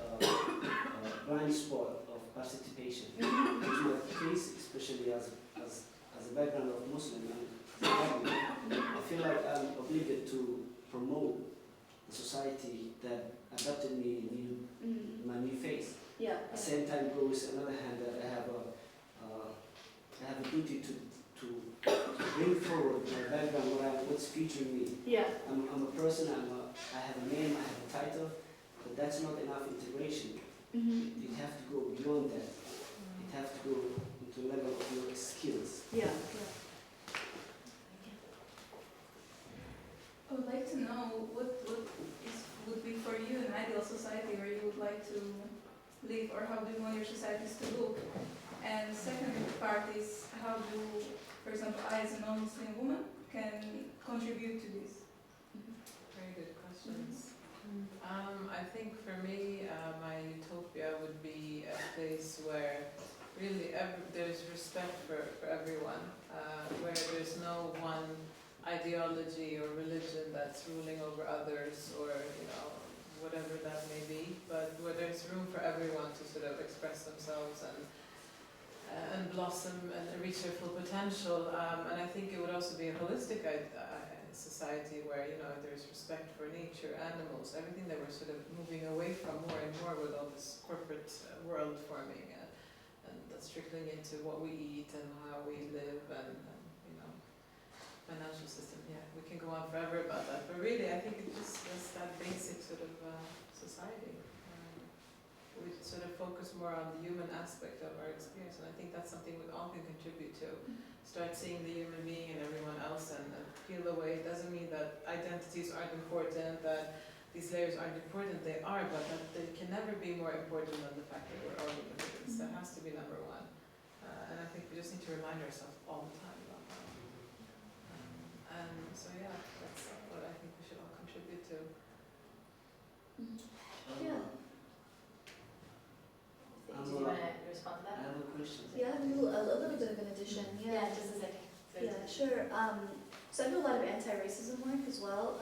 S3: blind spot of participation, which is the case, especially as a background of Muslim and I feel like I'm obligated to promote the society that adopted me in my new face. At the same time goes another hand that I have a duty to bring forward my background, what's featuring me. I'm a person, I have a name, I have a title, but that's not enough integration. You have to go beyond that. You have to go into a level of your skills.
S6: I would like to know what would be for you an ideal society where you would like to live, or how do you want your societies to look? And the second part is how do, for example, I as a non-Muslim woman can contribute to this?
S1: Very good questions. I think for me, my utopia would be a place where really there's respect for everyone, where there's no one ideology or religion that's ruling over others, or whatever that may be, but where there's room for everyone to sort of express themselves and blossom and reach their full potential. And I think it would also be a holistic society where there's respect for nature, animals, everything that we're sort of moving away from more and more with all this corporate world forming, and that's trickling into what we eat and how we live and financial system. Yeah, we can go on forever about that, but really I think it's just that basic sort of society. We sort of focus more on the human aspect of our experience, and I think that's something we all can contribute to. Start seeing the human being in everyone else and peel away. It doesn't mean that identities aren't important, that these layers aren't important. They are, but that they can never be more important than the fact that we're all human beings. That has to be number one. And I think we just need to remind ourselves all the time about that. And so yeah, that's what I think we should all contribute to.
S4: Do you want to respond to
S3: I
S4: that?
S3: have a question.
S2: I do a little bit of an addition.
S4: Just a second.
S2: Sure. So I do a lot of anti-racism work as well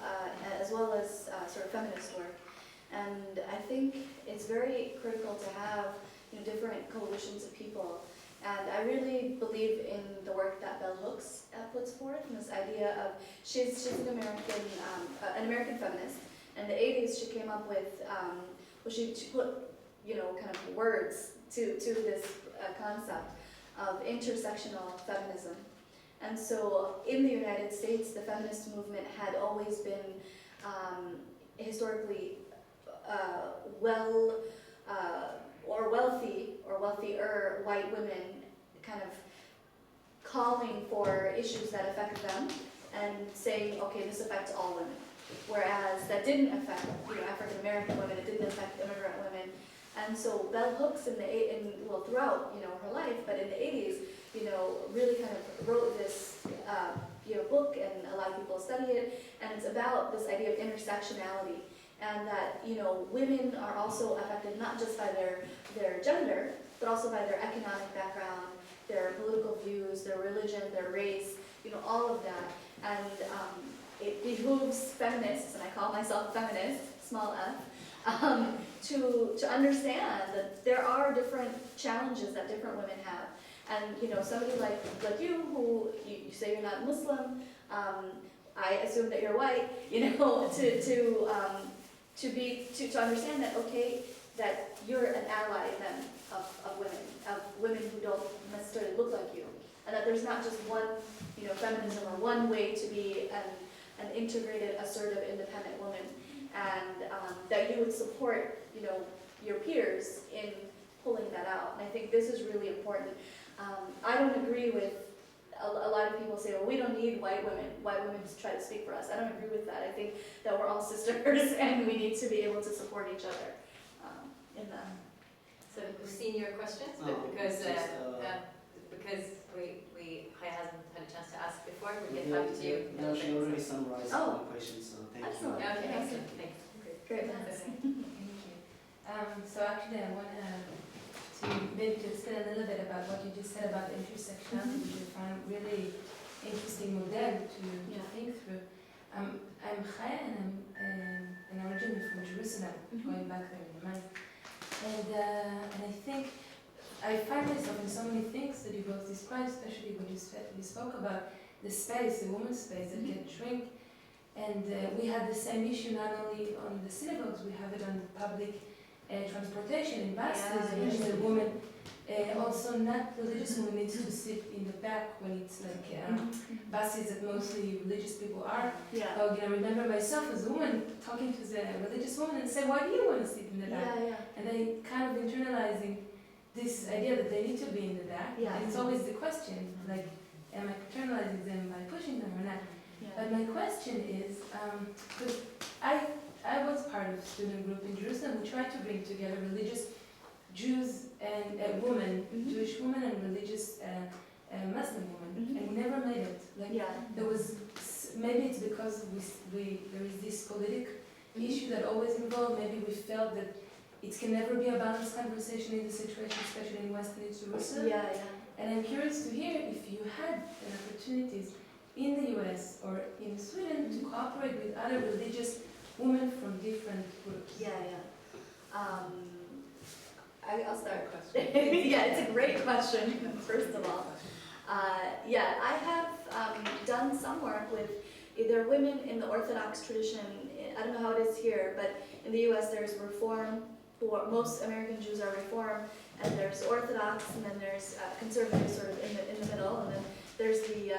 S2: as sort of feminist work. And I think it's very critical to have different coalitions of people. And I really believe in the work that Bell Hooks puts forth, and this idea of she's an American feminist. In the 80s, she came up with she put kind of words to this concept of intersectional feminism. And so in the United States, the feminist movement had always been historically or wealthy or wealthier white women kind of calling for issues that affect them and saying, okay, this affects all women. Whereas that didn't affect, African American women, it didn't affect immigrant women. And so Bell Hooks throughout, her life, but in the 80s, really kind of wrote this, book, and a lot of people study it, and it's about this idea of intersectionality, and that, women are also affected not just by their gender, but also by their economic background, their political views, their religion, their race, all of that. And it behooves feminists, and I call myself a feminist, small f, to understand that there are different challenges that different women have. And somebody like you, who you say you're not Muslim, I assume that you're white, to understand that, okay, that you're an ally then of women who don't necessarily look like you, and that there's not just one feminism or one way to be an integrated, assertive, independent woman, and that you would support your peers in pulling that out. And I think this is really important. I don't agree with a lot of people say, well, we don't need white women to try to speak for us. I don't agree with that. I think that we're all sisters and we need to be able to support each other in that.
S4: So we've seen your questions, but because I hasn't had a chance to ask before, we'll get back to you.
S3: No, she already summarized my questions, so thank
S2: Excellent.
S3: you.
S4: Okay, excellent, thanks.
S2: Great.
S7: Thank you. So actually I want to maybe to explain a little bit about what you just said about intersectionality, which I find really interesting model to think through. I'm Chaya, and I'm originally from Jerusalem, going back there in the mind. And I think I find myself in so many things that you both described, especially when you spoke about the space, the woman's space that can shrink. And we had the same issue not only on the synagogues, we have it on the public transportation in buses, which the woman, also not religious women, needs to sit in the back when it's like buses that mostly religious people are. I remember myself as a woman talking to the religious woman and say, why do you want to sit in the back? And they kind of internalizing this idea that they need to be in the back. And it's always the question, like, am I paternalizing them by pushing them or not? But my question is, because I was part of a student group in Jerusalem. We tried to bring together religious Jews and women, Jewish women and religious Muslim women, and we never made it. There was, maybe it's because there is this political issue that always involved. Maybe we felt that it can never be a balanced conversation in the situation, especially in Western Jerusalem. And I'm curious to hear if you had an opportunities in the US or in Sweden to cooperate with other religious women from different groups.
S2: I'll start. It's a great question, first of all. I have done some work with either women in the Orthodox tradition. I don't know how it is here, but in the US there's Reform. Most American Jews are Reform, and there's Orthodox, and then there's conservative, sort of in the middle, and then there's the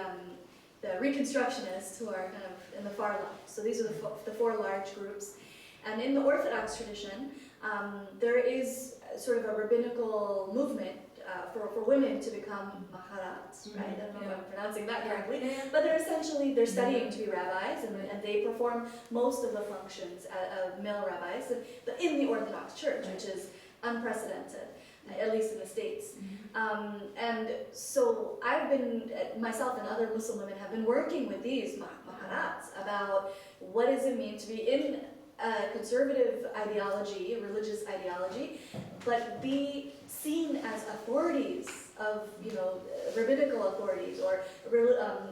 S2: Reconstructionists, who are kind of in the far left. So these are the four large groups. And in the Orthodox tradition, there is sort of a rabbinical movement for women to become maharats, right? I don't know if I'm pronouncing that correctly, but they're studying to be rabbis, and they perform most of the functions of male rabbis in the Orthodox Church, which is unprecedented, at least in the States. And so I've been, myself and other Muslim women have been working with these maharats about what does it mean to be in a conservative ideology, a religious ideology, but be seen as authorities of, rabbinical authorities or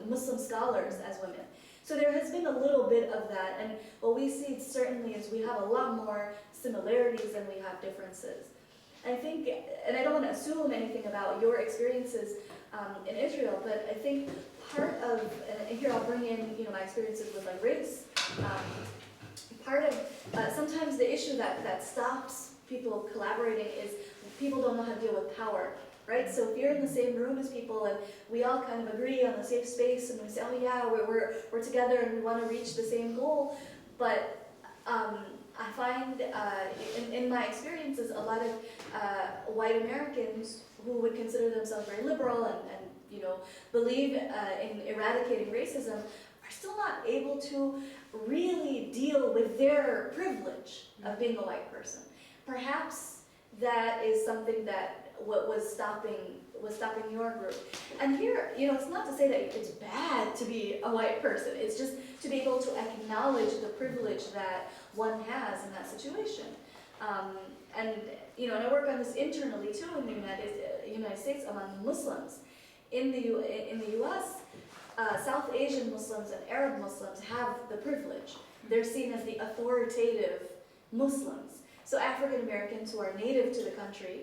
S2: Muslim scholars as women. So there has been a little bit of that, and what we see certainly is we have a lot more similarities than we have differences. I think, and I don't want to assume anything about your experiences in Israel, but I think part of, and here I'll bring in, my experiences with like race. Part of, sometimes the issue that stops people collaborating is people don't know how to deal with power. right? So if you're in the same room as people and we all kind of agree on the safe space and we say, oh yeah, we're together and we want to reach the same goal, but I find in my experiences a lot of white Americans who would consider themselves very liberal and you know, believe in eradicating racism are still not able to really deal with their privilege of being a white person. Perhaps that is something that was stopping your group. And here, you know, it's not to say that it's bad to be a white person. It's just to be able to acknowledge the privilege that one has in that situation. And you know, and I work on this internally too in the United States among Muslims. In the U.S., South Asian Muslims and Arab Muslims have the privilege. They're seen as the authoritative Muslims. So African Americans who are native to the country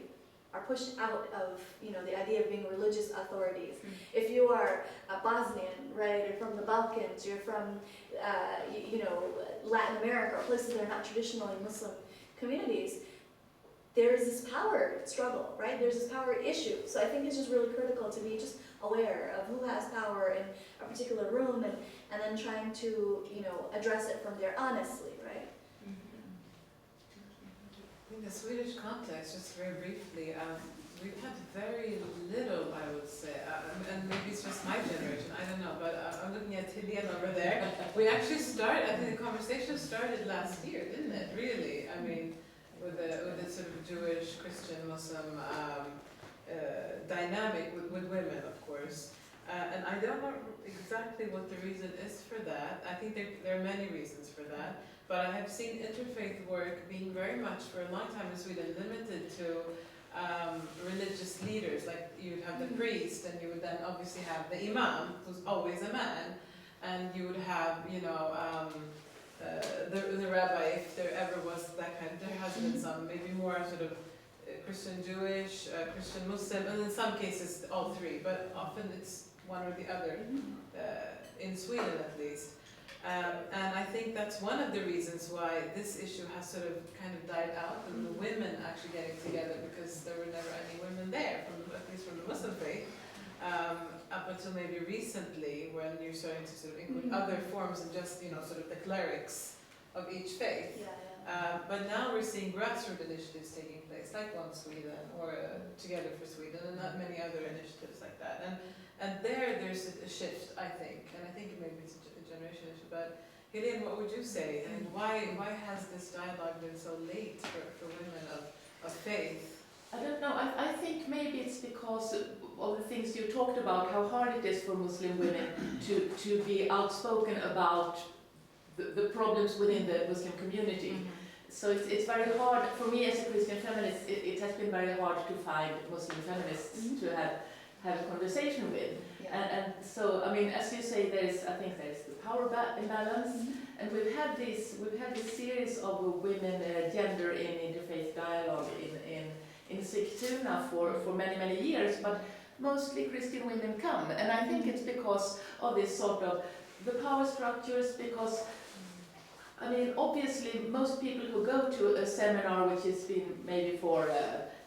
S2: are pushed out of, you know, the idea of being religious authorities. If you are a Bosnian, right, you're from the Balkans, you're from, you know, Latin America, or places that are not traditionally Muslim communities, there's this power struggle, right? There's this power issue. So I think it's just really critical to be just aware of who has power in a particular room and then trying to, you know, address it from there honestly, right?
S1: In the Swedish context, just very briefly, we've had very little, I would say, and maybe it's just my generation, I don't know, but I'm looking at Helene over there. We actually started, I think the conversation started last year, didn't it, really? I mean, with the sort of Jewish, Christian, Muslim dynamic with women, of course. And I don't know exactly what the reason is for that. I think there are many reasons for that. But I have seen interfaith work being very much, for a long time in Sweden, limited to religious leaders. Like you would have the priest, and you would then obviously have the imam, who's always a man, and you would have, you know, the rabbi, if there ever was that kind. There has been some, maybe more sort of Christian Jewish, Christian Muslim, and in some cases all three, but often it's one or the other, in Sweden at least. And I think that's one of the reasons why this issue has sort of kind of died out, and the women actually getting together, because there were never any women there, at least from the Muslim faith, up until maybe recently, when you're starting to sort of include other forms and just, you know, sort of the clerics of each faith. But now we're seeing grassroots initiatives taking place, like One Sweden or Together for Sweden, and not many other initiatives like that. And there's a shift, I think, and I think maybe it's a generation issue. But Helene, what would you say? And why has this dialogue been so late for women of faith?
S8: I don't know. I think maybe it's because of the things you talked about, how hard it is for Muslim women to be outspoken about the problems within the Muslim community. So it's very hard, for me as a Christian feminist, it has been very hard to find Muslim feminists to have a conversation with. And so, I mean, as you say, I think there's the power imbalance, and we've had this series of women gender in interfaith dialogue in Sigtuna for many years, but mostly Christian women come, and I think it's because of this sort of the power structures, because I mean, obviously most people who go to a seminar which has been maybe for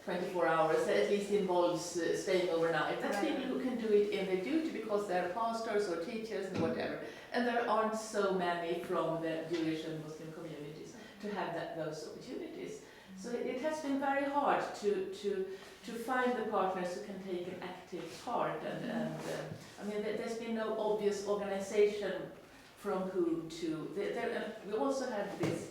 S8: 24 hours, that at least involves staying overnight, that's people who can do it in their duty because they're pastors or teachers and whatever, and there aren't so many from the Jewish and Muslim communities to have those opportunities. So it has been very hard to find the partners who can take an active part, and I mean, there's been no obvious organization from whom to. We also had these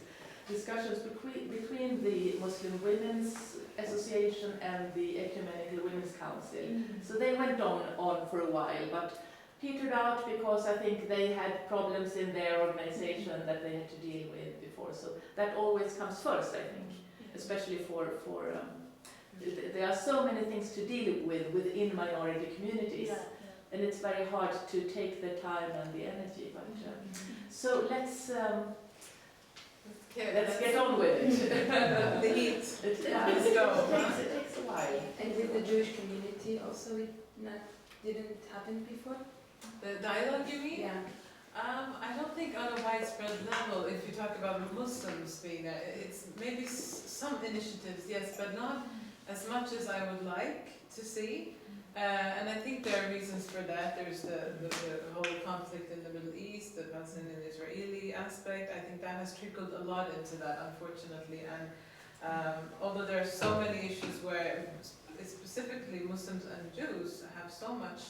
S8: discussions between the Muslim Women's Association and the Ecumenical Women's Council. So they went on for a while, but petered out because I think they had problems in their organization that they had to deal with before. So that always comes first, I think, especially for there are so many things to deal with within minority communities. And it's very hard to take the time and the energy. But so let's get on with it.
S1: The heat.
S8: It takes a while.
S7: And with the Jewish community also, it didn't happen before?
S1: The dialogue, you mean?
S7: Yeah.
S1: I don't think on a widespread level, if you talk about Muslims being there, it's maybe some initiatives, yes, but not as much as I would like to see. And I think there are reasons for that. There's the whole conflict in the Middle East, the Palestinian and Israeli aspect. I think that has trickled a lot into that, unfortunately. And although there are so many issues where specifically Muslims and Jews have so much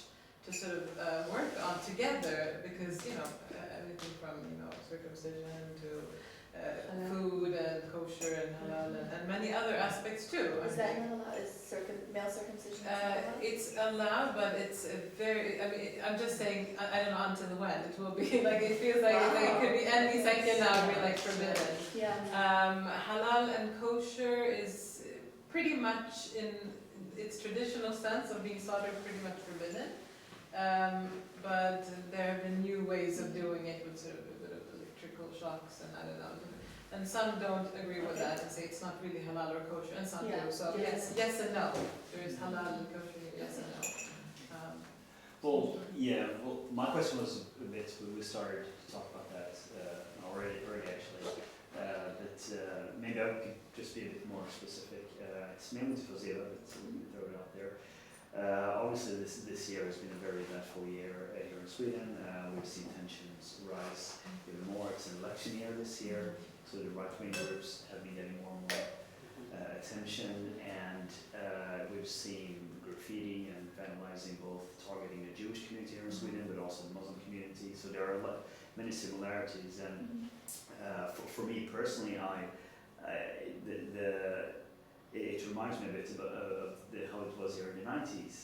S1: to sort of work on together, because everything from circumcision to food and kosher and halal and many other aspects too.
S2: Is that not allowed? Is male circumcision not allowed?
S1: It's allowed, but it's a very, I'm just saying, I don't know until when it will be, like it feels like, it could be any second now, be like forbidden.
S2: Yeah.
S1: Halal and kosher is pretty much in its traditional sense of being slaughtered pretty much forbidden. But there have been new ways of doing it with sort of a bit of electrical shocks and I don't know. And some don't agree with that and say it's not really halal or kosher, and some do. So yes and no. There is halal and kosher, yes and no.
S5: Well, my question was a bit, we started to talk about that already actually. But maybe I could just be a bit more specific. It's mainly to Fazeela, but we can throw it out there. Obviously, this year has been a very eventful year here in Sweden. We've seen tensions rise even more. It's an election year this year, so the right-wing groups have been getting more and more attention, and we've seen graffiti and vandalizing, both targeting the Jewish community here in Sweden, but also the Muslim community. So there are many similarities, and for me personally, it reminds me a bit of how it was here in the 90s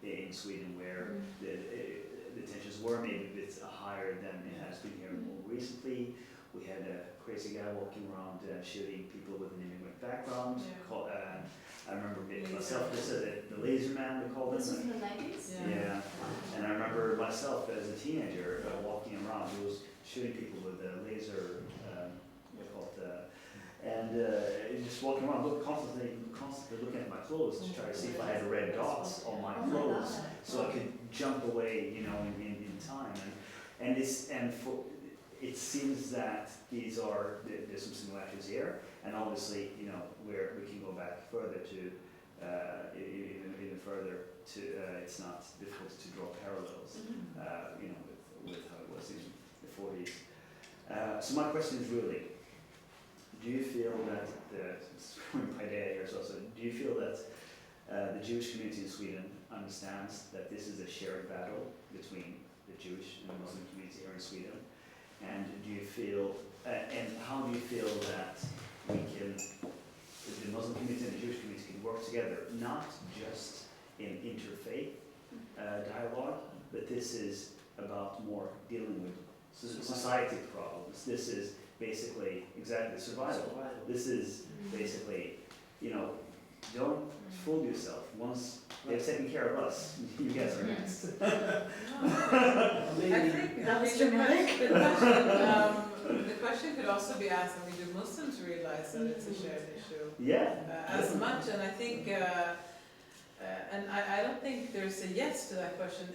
S5: in Sweden, where the tensions were maybe a bit higher than it has been here more recently. We had a crazy guy walking around shooting people with an immigrant background. I remember myself, the laser man, they called him.
S2: This was in the 90s?
S5: Yeah. And I remember myself as a teenager walking around. He was shooting people with a laser, just walking around, constantly looking at my clothes to try to see if I had red dots on my clothes, so I could jump away, in time. It seems that there's some similarities here, and obviously, where we can go back further to even further to it's not difficult to draw parallels, with how it was in the 40s. So my question is really, do you feel that do you feel that the Jewish community in Sweden understands that this is a shared battle between the Jewish and the Muslim community here in Sweden? And do you feel, and how do you feel that the Muslim community and the Jewish community can work together, not just in interfaith dialogue, but this is about more dealing with society problems. This is basically exactly survival. This is basically, don't fool yourself. Once they've taken care of us, you guys are next.
S1: I think
S2: that was dramatic.
S1: The question could also be asked, do Muslims realize that it's a shared issue?
S5: Yeah.
S1: As much, and I think, and I don't think there's a yes to that question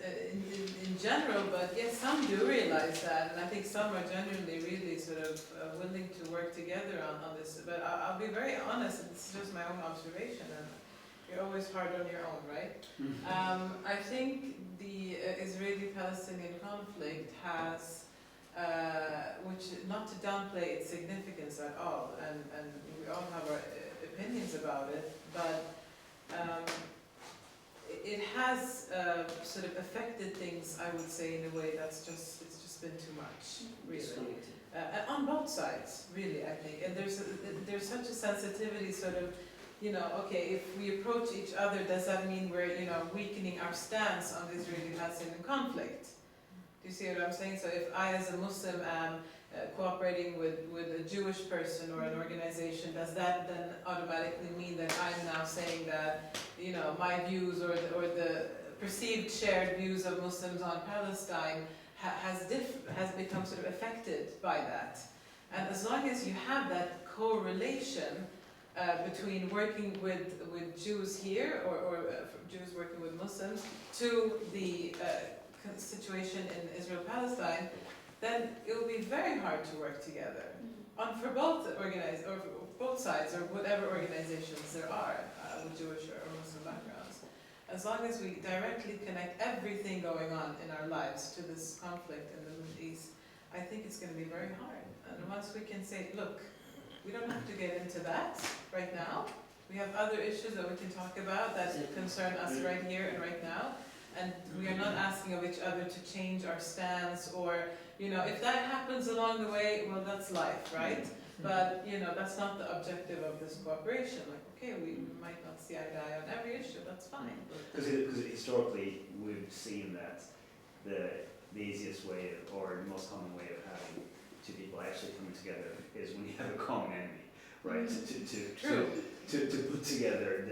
S1: in general, but yes, some do realize that, and I think some are genuinely really sort of willing to work together on this. But I'll be very honest, and this is just my own observation, and you're always hard on your own, right? I think the Israeli-Palestinian conflict has, which not to downplay its significance at all, and we all have our opinions about it, but it has sort of affected things, I would say, in a way it's just been too much, really. On both sides, really, I think. And there's such a sensitivity, sort of, okay, if we approach each other, does that mean we're, weakening our stance on the Israeli-Palestinian conflict? Do you see what I'm saying? So if I, as a Muslim, am cooperating with a Jewish person or an organization, does that then automatically mean that I'm now saying that, my views or the perceived shared views of Muslims on Palestine has become sort of affected by that? And as long as you have that correlation between working with Jews here or Jews working with Muslims to the situation in Israel-Palestine, then it will be very hard to work together for both sides or whatever organizations there are. with Jewish or Muslim backgrounds. As long as we directly connect everything going on in our lives to this conflict in the Middle East, I think it's going to be very hard. And once we can say, look, we don't have to get into that right now. We have other issues that we can talk about that concern us right here and right now. And we are not asking of each other to change our stance or, you know, if that happens along the way, well, that's life, right? But, you know, that's not the objective of this cooperation. Like, okay, we might not see eye to eye on every issue, that's fine.
S5: Because historically, we've seen that the easiest way, or the most common way of having two people actually coming together is when you have a common enemy, right? To put together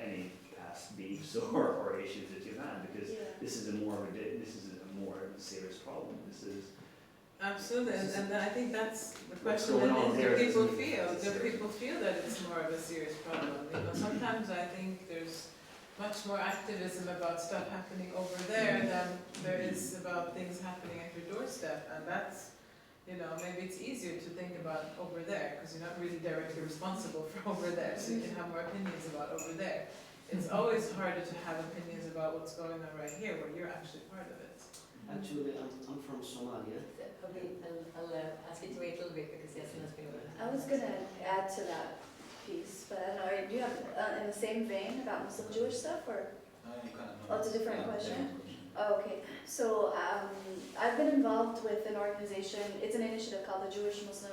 S5: any past beefs or issues that you've had, because this is a more serious problem. This is
S1: absolutely, and I think that's the
S5: what's
S1: question.
S5: going on there.
S1: Do people feel that it's more of a serious problem? You know, sometimes I think there's much more activism about stuff happening over there than there is about things happening at your doorstep, and that's, you know, maybe it's easier to think about over there because you're not really directly responsible for over there, so you can have more opinions about over there. It's always harder to have opinions about what's going on right here where you're actually part of it.
S3: Actually, I'm from Somalia.
S4: Probably I'll ask you to wait a little bit because Yasin has been over.
S2: I was going to add to that piece, but I don't know, do you have in the same vein about Muslim-Jewish stuff, or? Oh, it's a different question? Oh, okay. So I've been involved with an organization, it's an initiative called the Jewish Muslim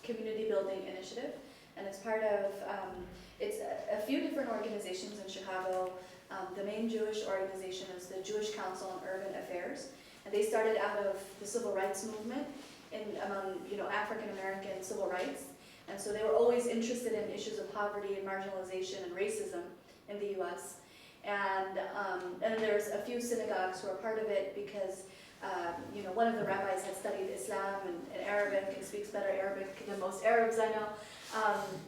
S2: Community Building Initiative, and it's part of, it's a few different organizations in Chicago. The main Jewish organization is the Jewish Council on Urban Affairs, and they started out of the civil rights movement among, you know, African American civil rights, and so they were always interested in issues of poverty and marginalization and racism in the U.S. And there's a few synagogues who are part of it because, you know, one of the rabbis had studied Islam and Arabic and speaks better Arabic than most Arabs I know.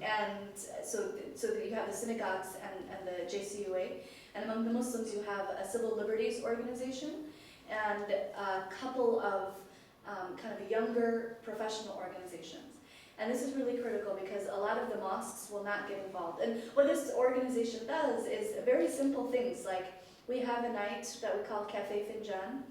S2: And so you have the synagogues and the JCUA. And among the Muslims, you have a civil liberties organization and a couple of kind of younger professional organizations. And this is really critical because a lot of the mosques will not get involved. And what this organization does is very simple things, like we have a night that we call Cafe Finjan,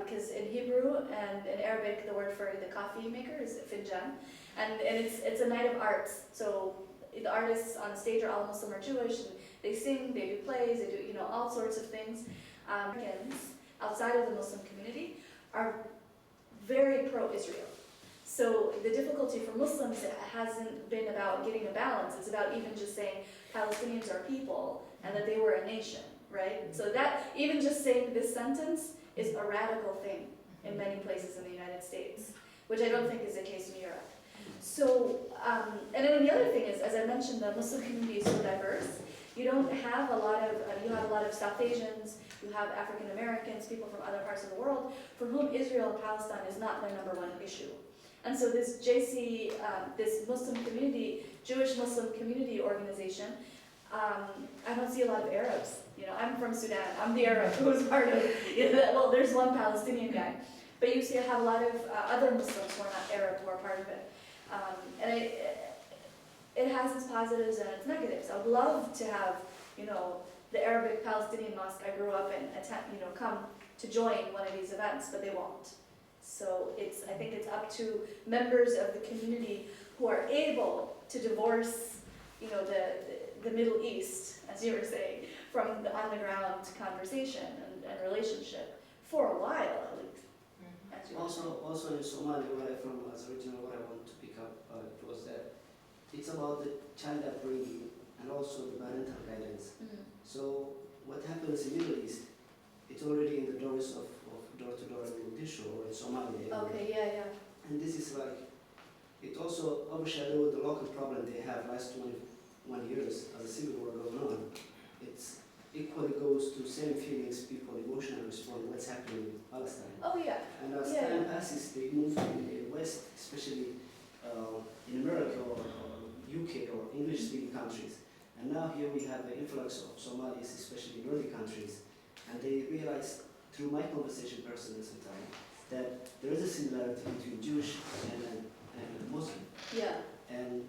S2: because in Hebrew and in Arabic the word for the coffee maker is finjan, and it's a night of arts. So the artists on the stage are all Muslim or Jewish, and they sing, they do plays, they do, you know, all sorts of things. Americans outside of the Muslim community are very pro-Israel. So the difficulty for Muslims hasn't been about getting a balance, it's about even just saying Palestinians are people and that they were a nation, right? So that, even just saying this sentence is a radical thing in many places in the United States, which I don't think is the case in Europe. So, and then the other thing is, as I mentioned, the Muslim community is so diverse. You don't have a lot of, you have a lot of South Asians, you have African Americans, people from other parts of the world, for whom Israel and Palestine is not their number one issue. And so this this Muslim community, Jewish Muslim community organization, I don't see a lot of Arabs. You know, I'm from Sudan, I'm the Arab who was part of, you know, well, there's one Palestinian guy. But you see I have a lot of other Muslims who are not Arab who are part of it. And it has its positives and its negatives. I would love to have, you know, the Arabic Palestinian mosque I grew up in, come to join one of these events, but they won't. So I think it's up to members of the community who are able to divorce, you know, the Middle East, as you were saying, from the on-the-ground conversation and relationship for a while at least. As you were saying.
S3: Also in Somalia, where I'm from, as original, what I want to pick up was that it's about the child upbringing and also the parental guidance. So what happens in the Middle East, it's already in the doors of door-to-door in Mogadishu or in Somalia.
S2: Okay, yeah.
S3: And this is like, it also overshadowed the local problem they have last 21 years as a civil war going on. It's equally goes to same feelings people emotionally respond what's happening in Palestine.
S2: Oh yeah.
S3: And as time passes, they move in the West, especially in America or UK or English-speaking countries. And now here we have the influx of Somalis, especially in early countries, and they realize through my conversation personally sometimes that there is a similarity between Jewish and Muslim.
S2: Yeah.
S3: And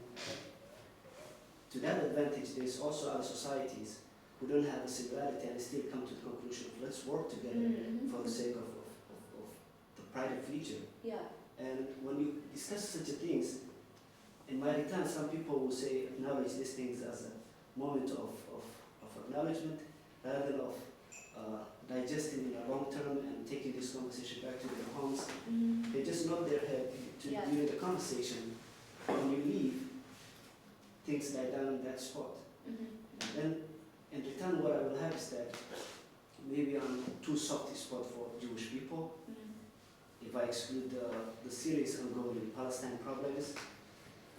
S3: to that advantage, there's also other societies who don't have a similarity and still come to the conclusion of let's work together for the sake of the pride of future.
S2: Yeah.
S3: And when you discuss such things, in my return, some people will say acknowledge these things as a moment of acknowledgement rather than of digesting in a long term and taking this conversation back to their homes. They just nod their head during the conversation. When you leave, things die down in that spot. And then in return, what I will have is that maybe I'm too soft spot for Jewish people. If I exclude the serious ongoing Palestine problems,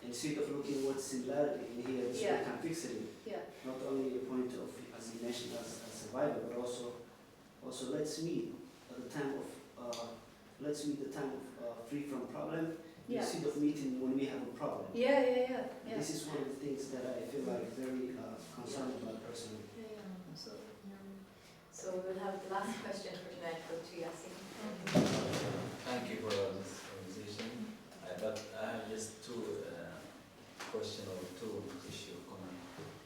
S3: instead of looking what's similarity in here, this complexity, not only a point of, as you mentioned, as survivor, but also let's meet at the time of free from problem, instead of meeting when we have a problem. This is one of the things that I feel like very concerned about personally.
S4: So we'll have the last question for tonight go to Yasin.
S9: Thank you for this conversation. But I have just two questions or two issues common.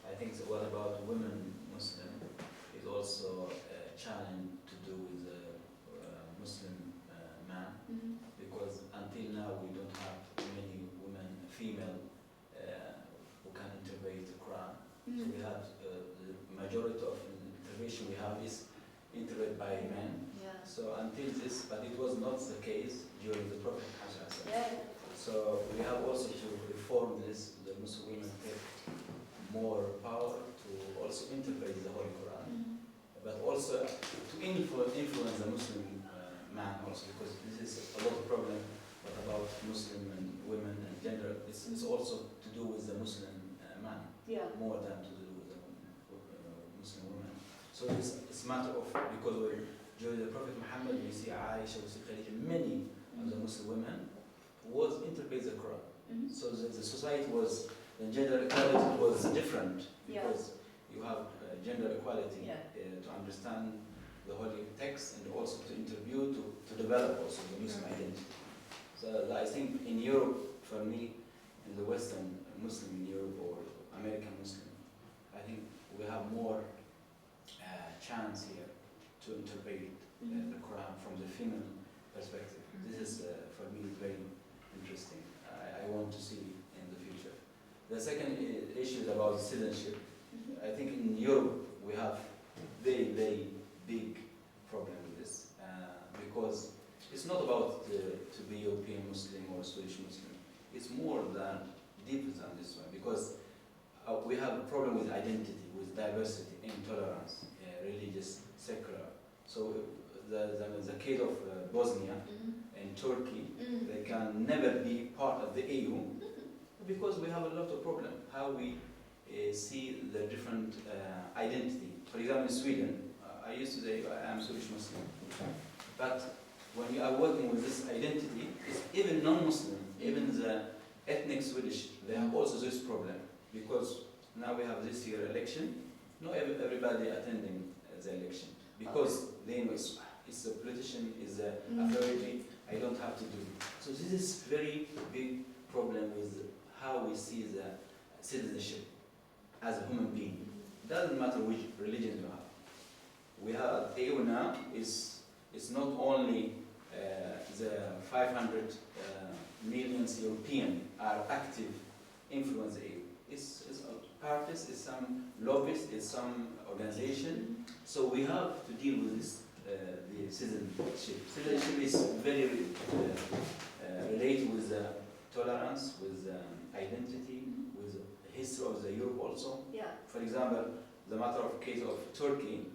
S9: I think what about women Muslim is also a challenge to do with the Muslim man, because until now we don't have many women, female, who can interpret the Quran. So we have the majority of interpretation we have is interpreted by men. So until this, but it was not the case during the Prophet Muhammad. So we have also to reform this, the Muslim women take more power to also interpret the Holy Quran, but also to influence the Muslim man also, because this is a lot of problem about Muslim and women and gender. It's also to do with the Muslim man more than to do with the Muslim woman. So it's a matter of, because during the Prophet Muhammad we see Aisha, we see Khadija, many of the Muslim women was interpret the Quran. So the society was, the gender equality was different, because you have gender equality to understand the holy text and also to interview, to develop also the Muslim identity. So I think in Europe, for me, in the Western Muslim in Europe or American Muslim, I think we have more chance here to interpret the Quran from the female perspective. This is, for me, very interesting. I want to see in the future. The second issue is about citizenship. I think in Europe we have very, very big problem with this, because it's not about to be European Muslim or Swedish Muslim. It's more than deeper than this one, because we have a problem with identity, with diversity, intolerance, religious, secular. So the case of Bosnia and Turkey, they can never be part of the EU, because we have a lot of problem how we see the different identity. For example, in Sweden, I used to say I am Swedish Muslim, but when you are working with this identity, it's even non-Muslim, even the ethnic Swedish, they have also this problem, because now we have this year election, not everybody attending the election, because they know it's a politician, is a authority, I don't have to do it. So this is very big problem with how we see the citizenship as a human being. It doesn't matter which religion you have. We have EU now, it's not only the 500 million European are active influence the EU. It's parties, it's some lobbyists, it's some organization. So we have to deal with this, the citizenship. Citizenship is very related with tolerance, with identity, with the history of the Europe also. For example, the matter of case of Turkey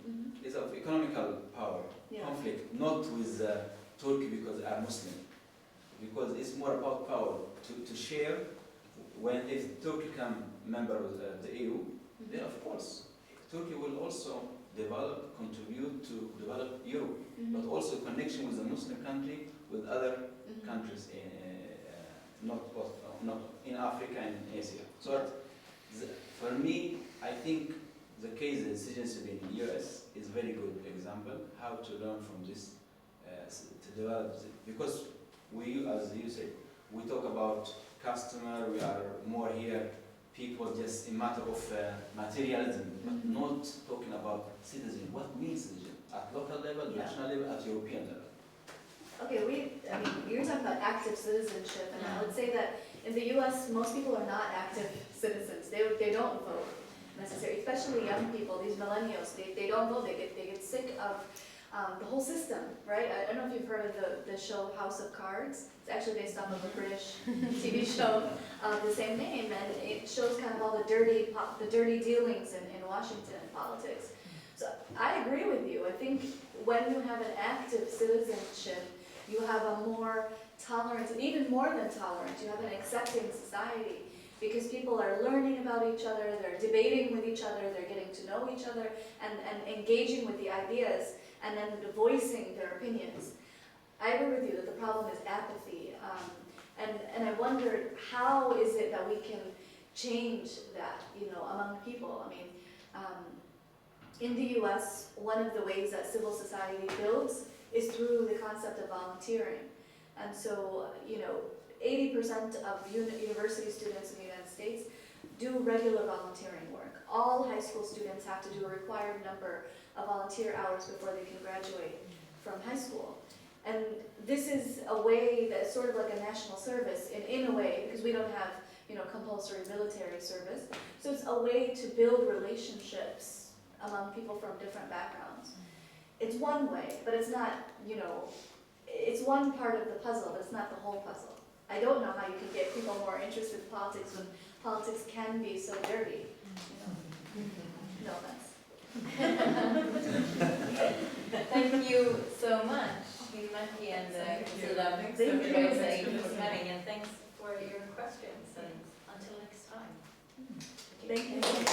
S9: is of economical power conflict, not with Turkey because they are Muslim, because it's more about power to share. When if Turkey become member of the EU, then of course Turkey will also develop, contribute to develop Europe, but also connection with the Muslim country, with other countries, not in Africa and Asia. So for me, I think the case of citizenship in the US is a very good example how to learn from this, to develop it. Because we, as you said, we talk about customer, we are more here people just a matter of materialism, but not talking about citizenship. What means citizenship? At local level,
S2: Yeah.
S9: national level, at European level.
S2: Okay, I mean, you're talking about active citizenship, and I would say that in the US, most people are not active citizens. They don't vote necessarily, especially young people, these millennials, they don't vote, they get sick of the whole system, right? I don't know if you've heard of the show House of Cards. It's actually based off of a British TV show of the same name, and it shows kind of all the dirty dealings in Washington and politics. So I agree with you. I think when you have an active citizenship, you have a more tolerant, and even more than tolerant, you have an accepting society, because people are learning about each other, they're debating with each other, they're getting to know each other, and engaging with the ideas, and then voicing their opinions. I agree with you that the problem is apathy, and I wonder how is it that we can change that, among people. I mean, in the US, one of the ways that civil society builds is through the concept of volunteering. And so, 80% of university students in the United States do regular volunteering work. All high school students have to do a required number of volunteer hours before they can graduate from high school. And this is a way that's sort of like a national service in a way, because we don't have, compulsory military service. So it's a way to build relationships among people from different backgrounds. It's one way, but it's not, it's one part of the puzzle, but it's not the whole puzzle. I don't know how you can get people more interested in politics when politics can be so dirty. No offense.
S4: Thank you so much, Hind Makki and Fazeela.
S1: Thanks
S2: Thank
S4: for
S2: you.
S4: coming, and thanks for your questions, and until next time.
S2: Thank you.